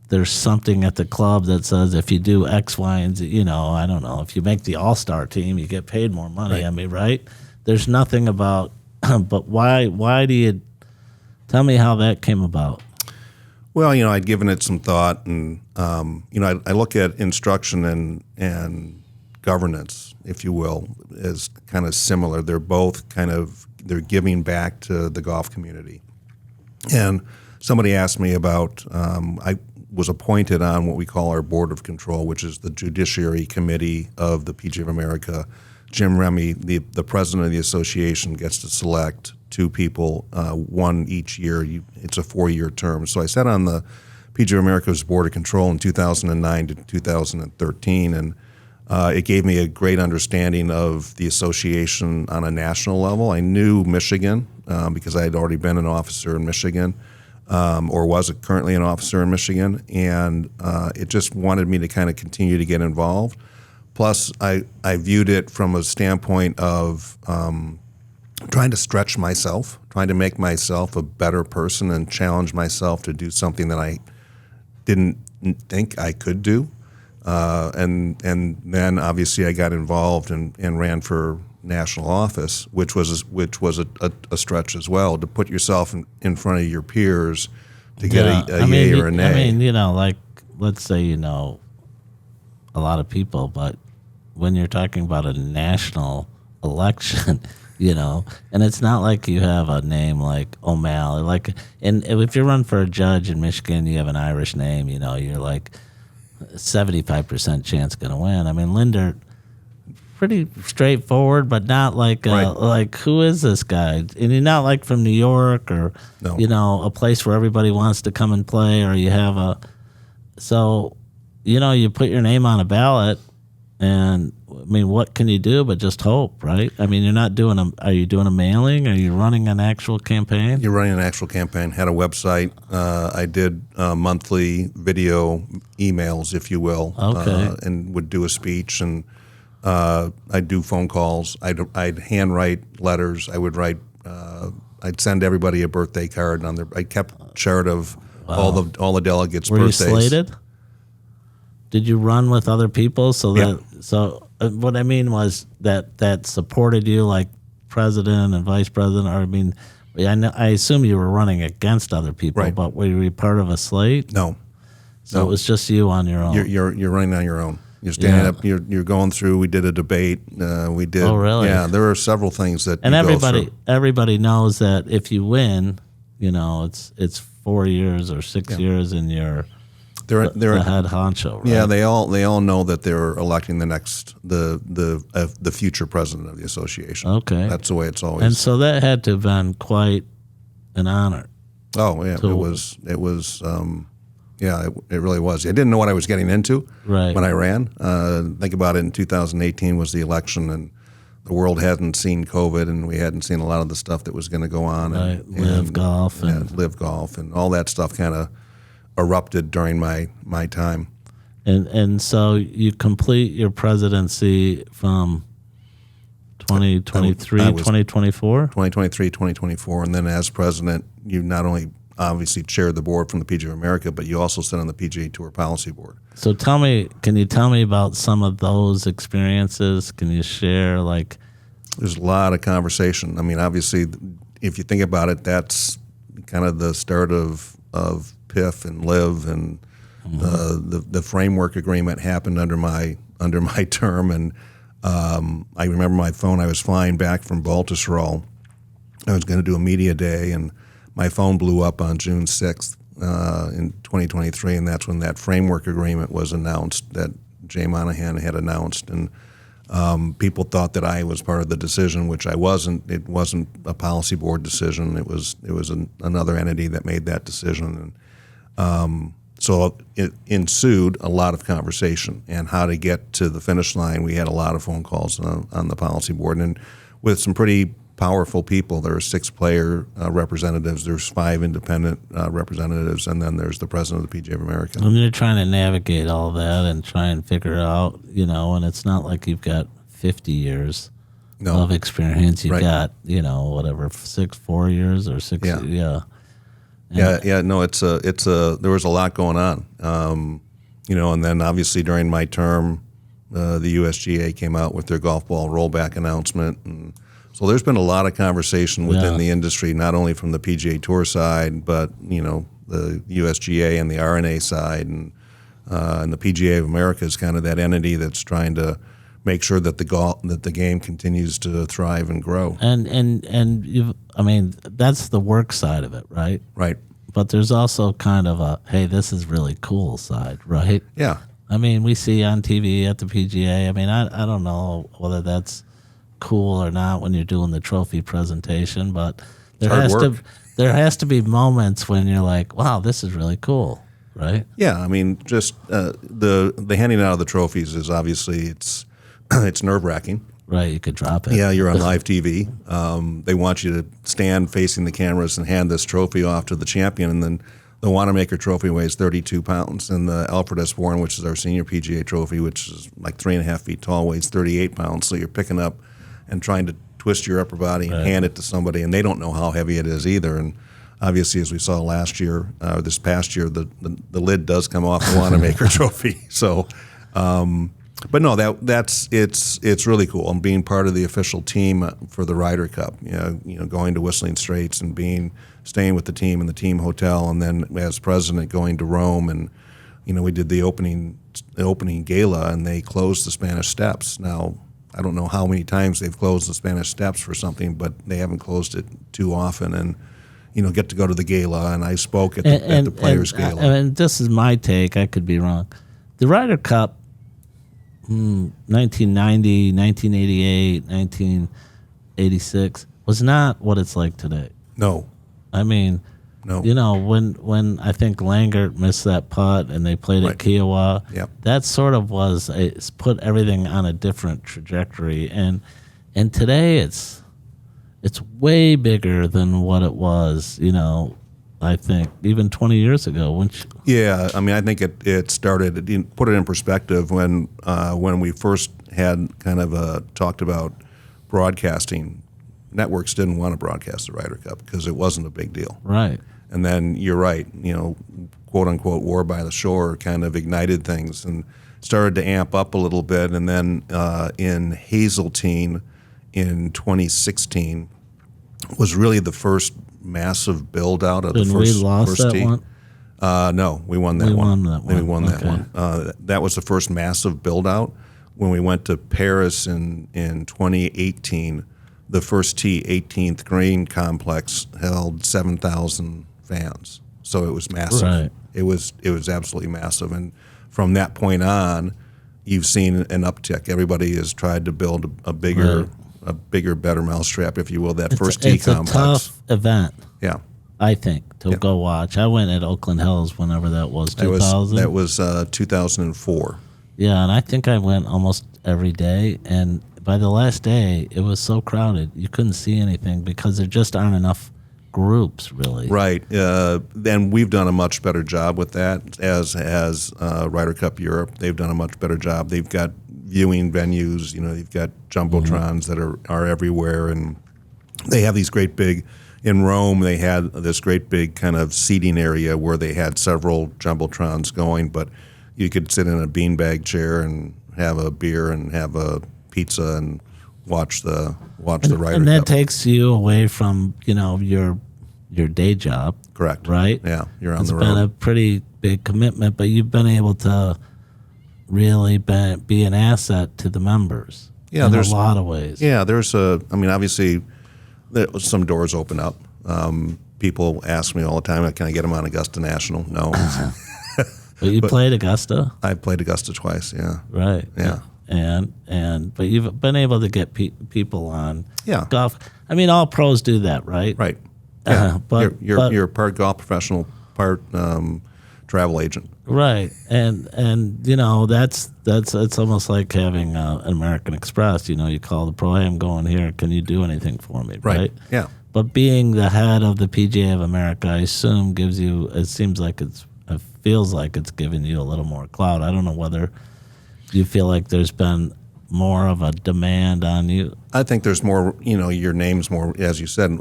there's something at the club that says if you do X, Y, and Z, I don't know, if you make the all-star team, you get paid more money. Right. I mean, right? There's nothing about, but why do you, tell me how that came about. Well, I'd given it some thought, and I look at instruction and governance, if you will, as kind of similar. They're both they're giving back to the golf community. And somebody asked me about, I was appointed on what we call our Board of Control, which is the Judiciary Committee of the PGA of America. Jim Remy, the president of the association, gets to select two people, one each year. It's a 4-year term. So I sat on the PGA of America's Board of Control in 2009 to 2013, and it gave me a great understanding of the association on a national level. I knew Michigan because I had already been an officer in Michigan, or was currently an officer in Michigan, and it just wanted me to kind of continue to get involved. Plus, I viewed it from a standpoint of trying to stretch myself, trying to make myself a better person and challenge myself to do something that I didn't think I could do. And then obviously I got involved and ran for national office, which was a stretch as well, to put yourself in front of your peers to get a yay or a nay. I mean, like, let's say a lot of people, but when you're talking about a national election, and it's not like you have a name like O'Malley, and if you run for a judge in Michigan, you have an Irish name, you're like 75% chance going to win. I mean, Lindert, pretty straightforward, but not like like, who is this guy? And you're not like from New York or a place where everybody wants to come and play, or you have you put your name on a ballot, and I mean, what can you do but just hope, right? I mean, are you doing a mailing? Are you running an actual campaign? You're running an actual campaign, had a website. I did monthly video emails, if you will, and would do a speech, and I'd do phone calls. I'd handwrite letters. I would write, I'd send everybody a birthday card. I kept chart of all the delegates' birthdays. Were you slated? Did you run with other people? So what I mean was that supported you, like president and vice president, or I mean, I assume you were running against other people, right. But were you part of a slate? No. So it was just you on your own. You're running on your own. You're standing up. You're going through. We did a debate. We did. Oh, really? Yeah. There were several things that. And everybody knows that if you win, it's 4 years or 6 years, and you're the head honcho. Right? Yeah. They all know that they're electing the future president of the association. Okay. That's the way it's always. And so that had to have been quite an honor. Oh yeah. It was. Yeah, it really was. I didn't know what I was getting into Right. when I ran. Think about it, in 2018 was the election, and the world hadn't seen COVID, and we hadn't seen a lot of the stuff that was going to go on. Right. Live golf and Live golf and all that stuff kind of erupted during my time. And so you complete your presidency from 2023, 2024? 2023, 2024. And then as president, you not only obviously chaired the board from the PGA of America, but you also sit on the PGA Tour Policy Board. So can you tell me about some of those experiences? Can you share, like? There's a lot of conversation. I mean, obviously, if you think about it, that's kind of the start of PIF and LIV, and the framework agreement happened under my term. And I remember my phone. I was flying back from Baltusrol. I was going to do a media day, and my phone blew up on June 6th in 2023, and that's when that framework agreement was announced that Jay Monahan had announced. And people thought that I was part of the decision, which I wasn't. It wasn't a policy board decision. It was another entity that made that decision. And so it ensued a lot of conversation, and how to get to the finish line. We had a lot of phone calls on the policy board, and with some pretty powerful people. There are 6 player representatives. There's 5 independent representatives, and then there's the president of the PGA of America. And you're trying to navigate all that and try and figure it out, and it's not like you've got 50 years of experience. You've got, whatever, 4 years or 6. Yeah. No, there was a lot going on. And then obviously during my term, the USGA came out with their golf ball rollback announcement, and so there's been a lot of conversation within the industry, not only from the PGA Tour side, but the USGA and the R&A side, and the PGA of America is kind of that entity that's trying to make sure that the game continues to thrive and grow. And that's the work side of it, right? Right. But there's also kind of a, hey, this is really cool side, right? Yeah. We see on TV at the PGA. I don't know whether that's cool or not when you're doing the trophy presentation, but there has to be moments when you're like, wow, this is really cool, right? Yeah, just the handing out of the trophies is obviously it's nerve-wracking. Right, you could drop it. Yeah, you're on live TV. They want you to stand facing the cameras and hand this trophy off to the champion, and then the Wanamaker trophy weighs 32 pounds, and the Alfred S. Warren, which is our senior PGA trophy, which is like 3.5 feet tall, weighs 38 pounds. So you're picking up and trying to twist your upper body and hand it to somebody, and they don't know how heavy it is either. And obviously, as we saw last year, this past year, the lid does come off the Wanamaker trophy. So, but no, it's really cool. I'm being part of the official team for the Ryder Cup. Going to Whistling Straits and staying with the team in the team hotel, and then as president going to Rome, and we did the opening gala, and they closed the Spanish Steps. Now, I don't know how many times they've closed the Spanish Steps for something, but they haven't closed it too often. And get to go to the gala, and I spoke at the Players' Gala. And this is my take. I could be wrong. The Ryder Cup, 1990, 1988, 1986 was not what it's like today. No. No. When I think Langert missed that putt and they played at Kiowa, that sort of it's put everything on a different trajectory. And today it's way bigger than what it was, I think, even 20 years ago. Yeah, I think it started, put it in perspective, when we first had kind of talked about broadcasting. Networks didn't want to broadcast the Ryder Cup because it wasn't a big deal. Right. And then you're right, quote unquote, War by the Shore kind of ignited things and started to amp up a little bit. And then in Hazeltine in 2016 was really the first massive build out of the first we lost first that tee. One? No, we won that one. We won that one. That was the first massive build out. When we went to Paris in 2018, the first tee, 18th green complex, held 7,000 fans. So it was massive. Right. It was absolutely massive. And from that point on, you've seen an uptick. Everybody has tried to build a bigger, better mousetrap, if you will. That first tee complex. It's a tough event. Yeah. I think, to go watch. I went at Oakland Hills whenever that was, 2000. That was 2004. Yeah, and I think I went almost every day. And by the last day, it was so crowded, you couldn't see anything because there just aren't enough groups, really. Right. And we've done a much better job with that, as has Ryder Cup Europe. They've done a much better job. They've got viewing venues. You've got jumbotrons that are everywhere, and they have these great big. In Rome, they had this great big kind of seating area where they had several jumbotrons going, but you could sit in a beanbag chair and have a beer and have a pizza and watch the Ryder Cup. And that takes you away from your day job. Correct. Right. Yeah, you're on the road. It's been a pretty big commitment, but you've been able to really be an asset to the members. Yeah, in there's a lot of ways. Yeah, obviously, some doors open up. People ask me all the time, "Can I get them on Augusta National?" No. But you played Augusta. I played Augusta twice. Yeah. Right. Yeah. But you've been able to get people on. Yeah. Golf. I mean, all pros do that, right? Right. Yeah. But you're part golf professional, part travel agent. Right. And that's it's almost like having an American Express. You call the pro, "Hey, I'm going here. Can you do anything for me?" Right. Yeah. But being the head of the PGA of America, I assume gives you. It feels like it's giving you a little more clout. I don't know whether you feel like there's been more of a demand on you. I think there's more, your name's more, as you said,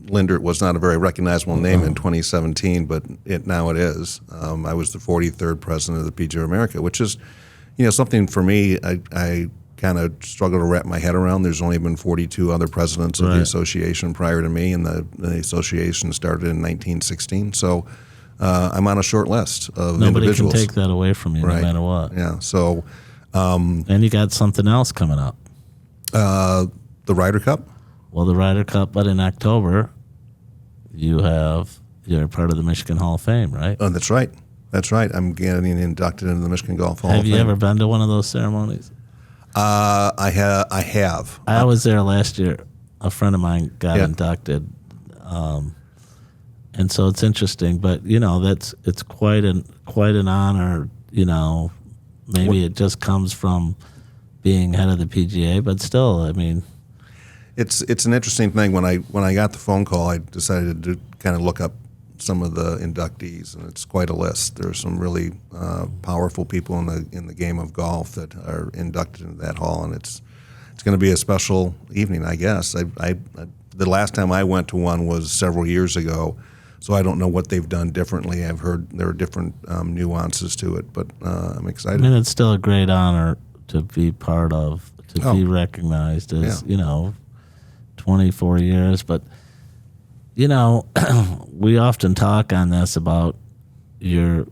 Lindert was not a very recognizable name in 2017, but now it is. I was the 43rd president of the PGA of America, which is, something for me, I kind of struggle to wrap my head around. There's only been 42 other presidents of the association prior to me, and the association started in 1916. So I'm on a short list of individuals. Nobody can take that away from you, no matter what. Yeah, so... and you got something else coming up. The Ryder Cup? Well, the Ryder Cup, but in October, you're part of the Michigan Hall of Fame, right? Oh, that's right. That's right. I'm getting inducted into the Michigan Golf Hall of Fame. Have you ever been to one of those ceremonies? I have. I was there last year. A friend of mine got inducted. And so it's interesting, but it's quite an honor, Maybe it just comes from being head of the PGA, but still, I mean, it's an interesting thing. When I got the phone call, I decided to kind of look up some of the inductees, and it's quite a list. There's some really powerful people in the game of golf that are inducted into that hall, and it's going to be a special evening, I guess. The last time I went to one was several years ago. So I don't know what they've done differently. I've heard there are different nuances to it, but I'm excited. I mean, it's still a great honor to be part of, be recognized as, 24 years. But, we often talk on this about your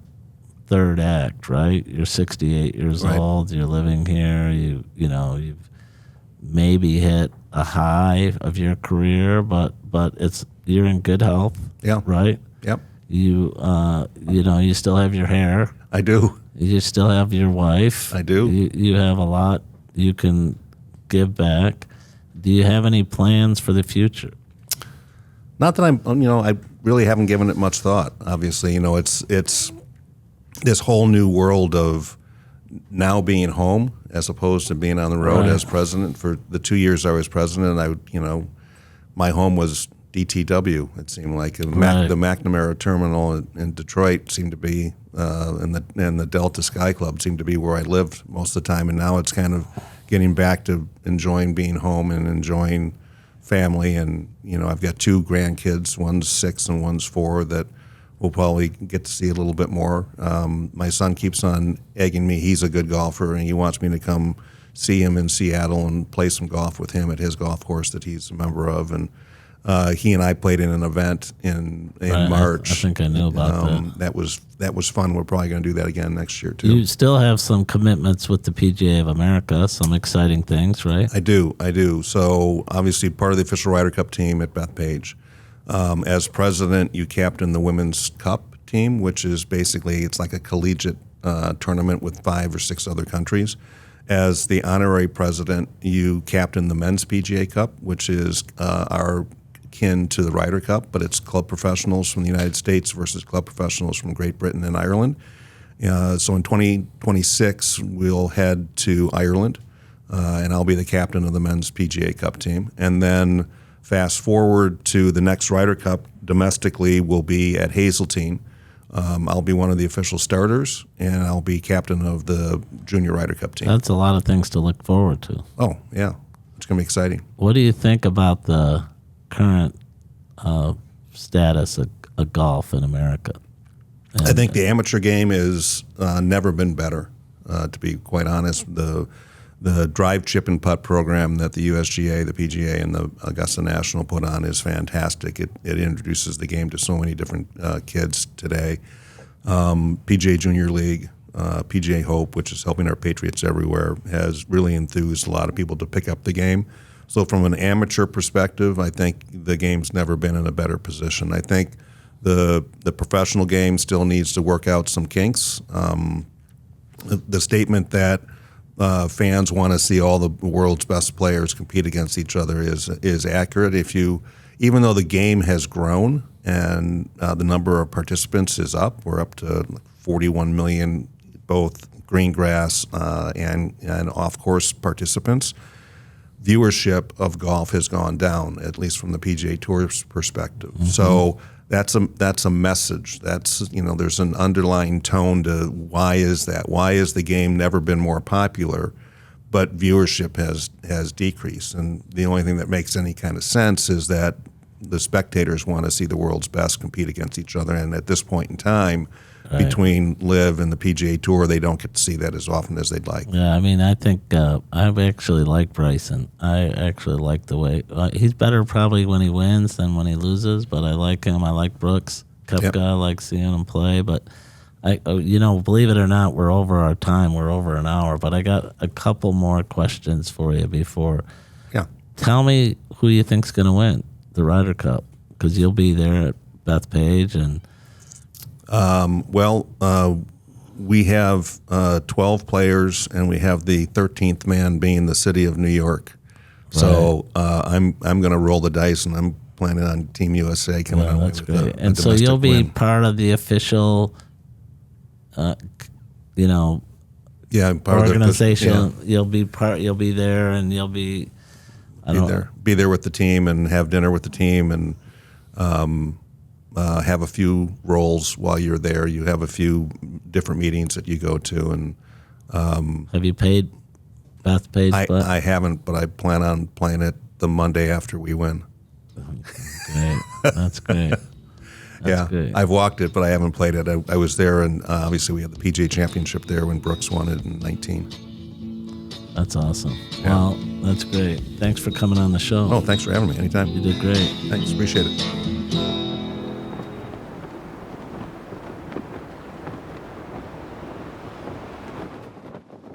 third act, right? You're 68 years old. You're living here. You've maybe hit a high of your career, but you're in good health. Yeah. Right? Yep. You you still have your hair. I do. You still have your wife. I do. You have a lot you can give back. Do you have any plans for the future? Not that I really haven't given it much thought. Obviously, it's this whole new world of now being home as opposed to being on the road as president. For the 2 years I was president, my home was DTW. It seemed like the McNamara Terminal in Detroit seemed to be, and the Delta Sky Club seemed to be where I lived most of the time. And now it's kind of getting back to enjoying being home and enjoying family. And I've got 2 grandkids. One's 6 and one's 4 that we'll probably get to see a little bit more. My son keeps on egging me. He's a good golfer, and he wants me to come see him in Seattle and play some golf with him at his golf course that he's a member of. And he and I played in an event in March. I think I knew about that. That was fun. We're probably going to do that again next year too. You still have some commitments with the PGA of America, some exciting things, right? I do. So obviously part of the official Ryder Cup team at Bethpage. As president, you captain the Women's Cup team, which is basically, it's like a collegiate tournament with 5 or 6 other countries. As the honorary president, you captain the Men's PGA Cup, which is our akin to the Ryder Cup, but it's club professionals from the United States versus club professionals from Great Britain and Ireland. So in 2026, we'll head to Ireland, and I'll be the captain of the men's PGA Cup team. And then fast forward to the next Ryder Cup domestically will be at Hazeltine. I'll be one of the official starters, and I'll be captain of the Junior Ryder Cup team. That's a lot of things to look forward to. Oh, yeah. It's going to be exciting. What do you think about the current status of golf in America? I think the amateur game has never been better, to be quite honest. The drive, chip, and putt program that the USGA, the PGA, and the Augusta National put on is fantastic. It introduces the game to so many different kids today. PGA Junior League, PGA Hope, which is helping our Patriots everywhere, has really enthused a lot of people to pick up the game. So from an amateur perspective, I think the game's never been in a better position. I think the professional game still needs to work out some kinks. The statement that fans want to see all the world's best players compete against each other is accurate. Even though the game has grown and the number of participants is up, we're up to 41 million, both green grass and off-course participants. Viewership of golf has gone down, at least from the PGA Tour's perspective. Mm-hmm. So that's a message. There's an underlying tone to why is that? Why has the game never been more popular, but viewership has decreased? And the only thing that makes any kind of sense is that the spectators want to see the world's best compete against each other. And at this point in time, right, between LIV and the PGA Tour, they don't get to see that as often as they'd like. Yeah, I mean, I think I actually like Bryson. I actually like the way he's better probably when he wins than when he loses, but I like him. I like Brooks Koepka. I like seeing him play. But believe it or not, we're over our time. We're over an hour. But I got a couple more questions for you before. Yeah. Tell me who you think's going to win the Ryder Cup, because you'll be there at Bethpage and. We have 12 players, and we have the 13th man being the city of New York. Right. So I'm going to roll the dice, and I'm planning on Team USA coming out with great. And so you'll be part of the official, part organization. Of You'll be there, and you'll be. Be there with the team, and have dinner with the team, and. Have a few roles while you're there. You have a few different meetings that you go to, and have you paid Bethpage? I haven't, but I plan on playing it the Monday after we win. Great, that's great. That's great. I've walked it, but I haven't played it. I was there, and obviously we had the PGA Championship there when Brooks won it in 19. That's awesome. Yeah. Well, that's great. Thanks for coming on the show. Oh, thanks for having me. Anytime. You did great. Thanks. Appreciate it.